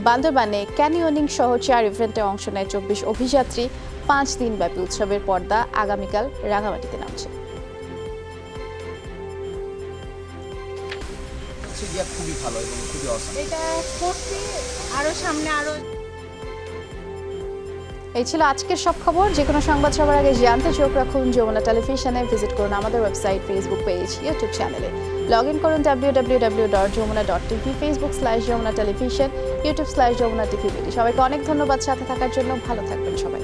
বান্দরবানে ক্যানিয়নিং সহ 4 ইভেন্টে অংশ নেয় 24 অভিযাত্রী। 5 দিনব্যাপী উৎসবের পর্দা আগামীকাল রাঙামাটিতে নামছে। খুবই ভালো এবং খুবই অসাম। এটা করতে আরো সামনে আরো। এই ছিল আজকের সব খবর। যে কোনো সংবাদ সবার আগে জানতে চোখ রাখুন যমুনা টেলিভিশনে। ভিজিট করুন আমাদের ওয়েবসাইট, ফেসবুক পেজ, ইউটিউব চ্যানেলে। লগ ইন করুন www.jomuna.tv, Facebook/যমুনা টেলিভিশন, YouTube/যমুনা টিভি। সবাইকে অনেক ধন্যবাদ সাথে থাকার জন্য। ভালো থাকবেন সবাই।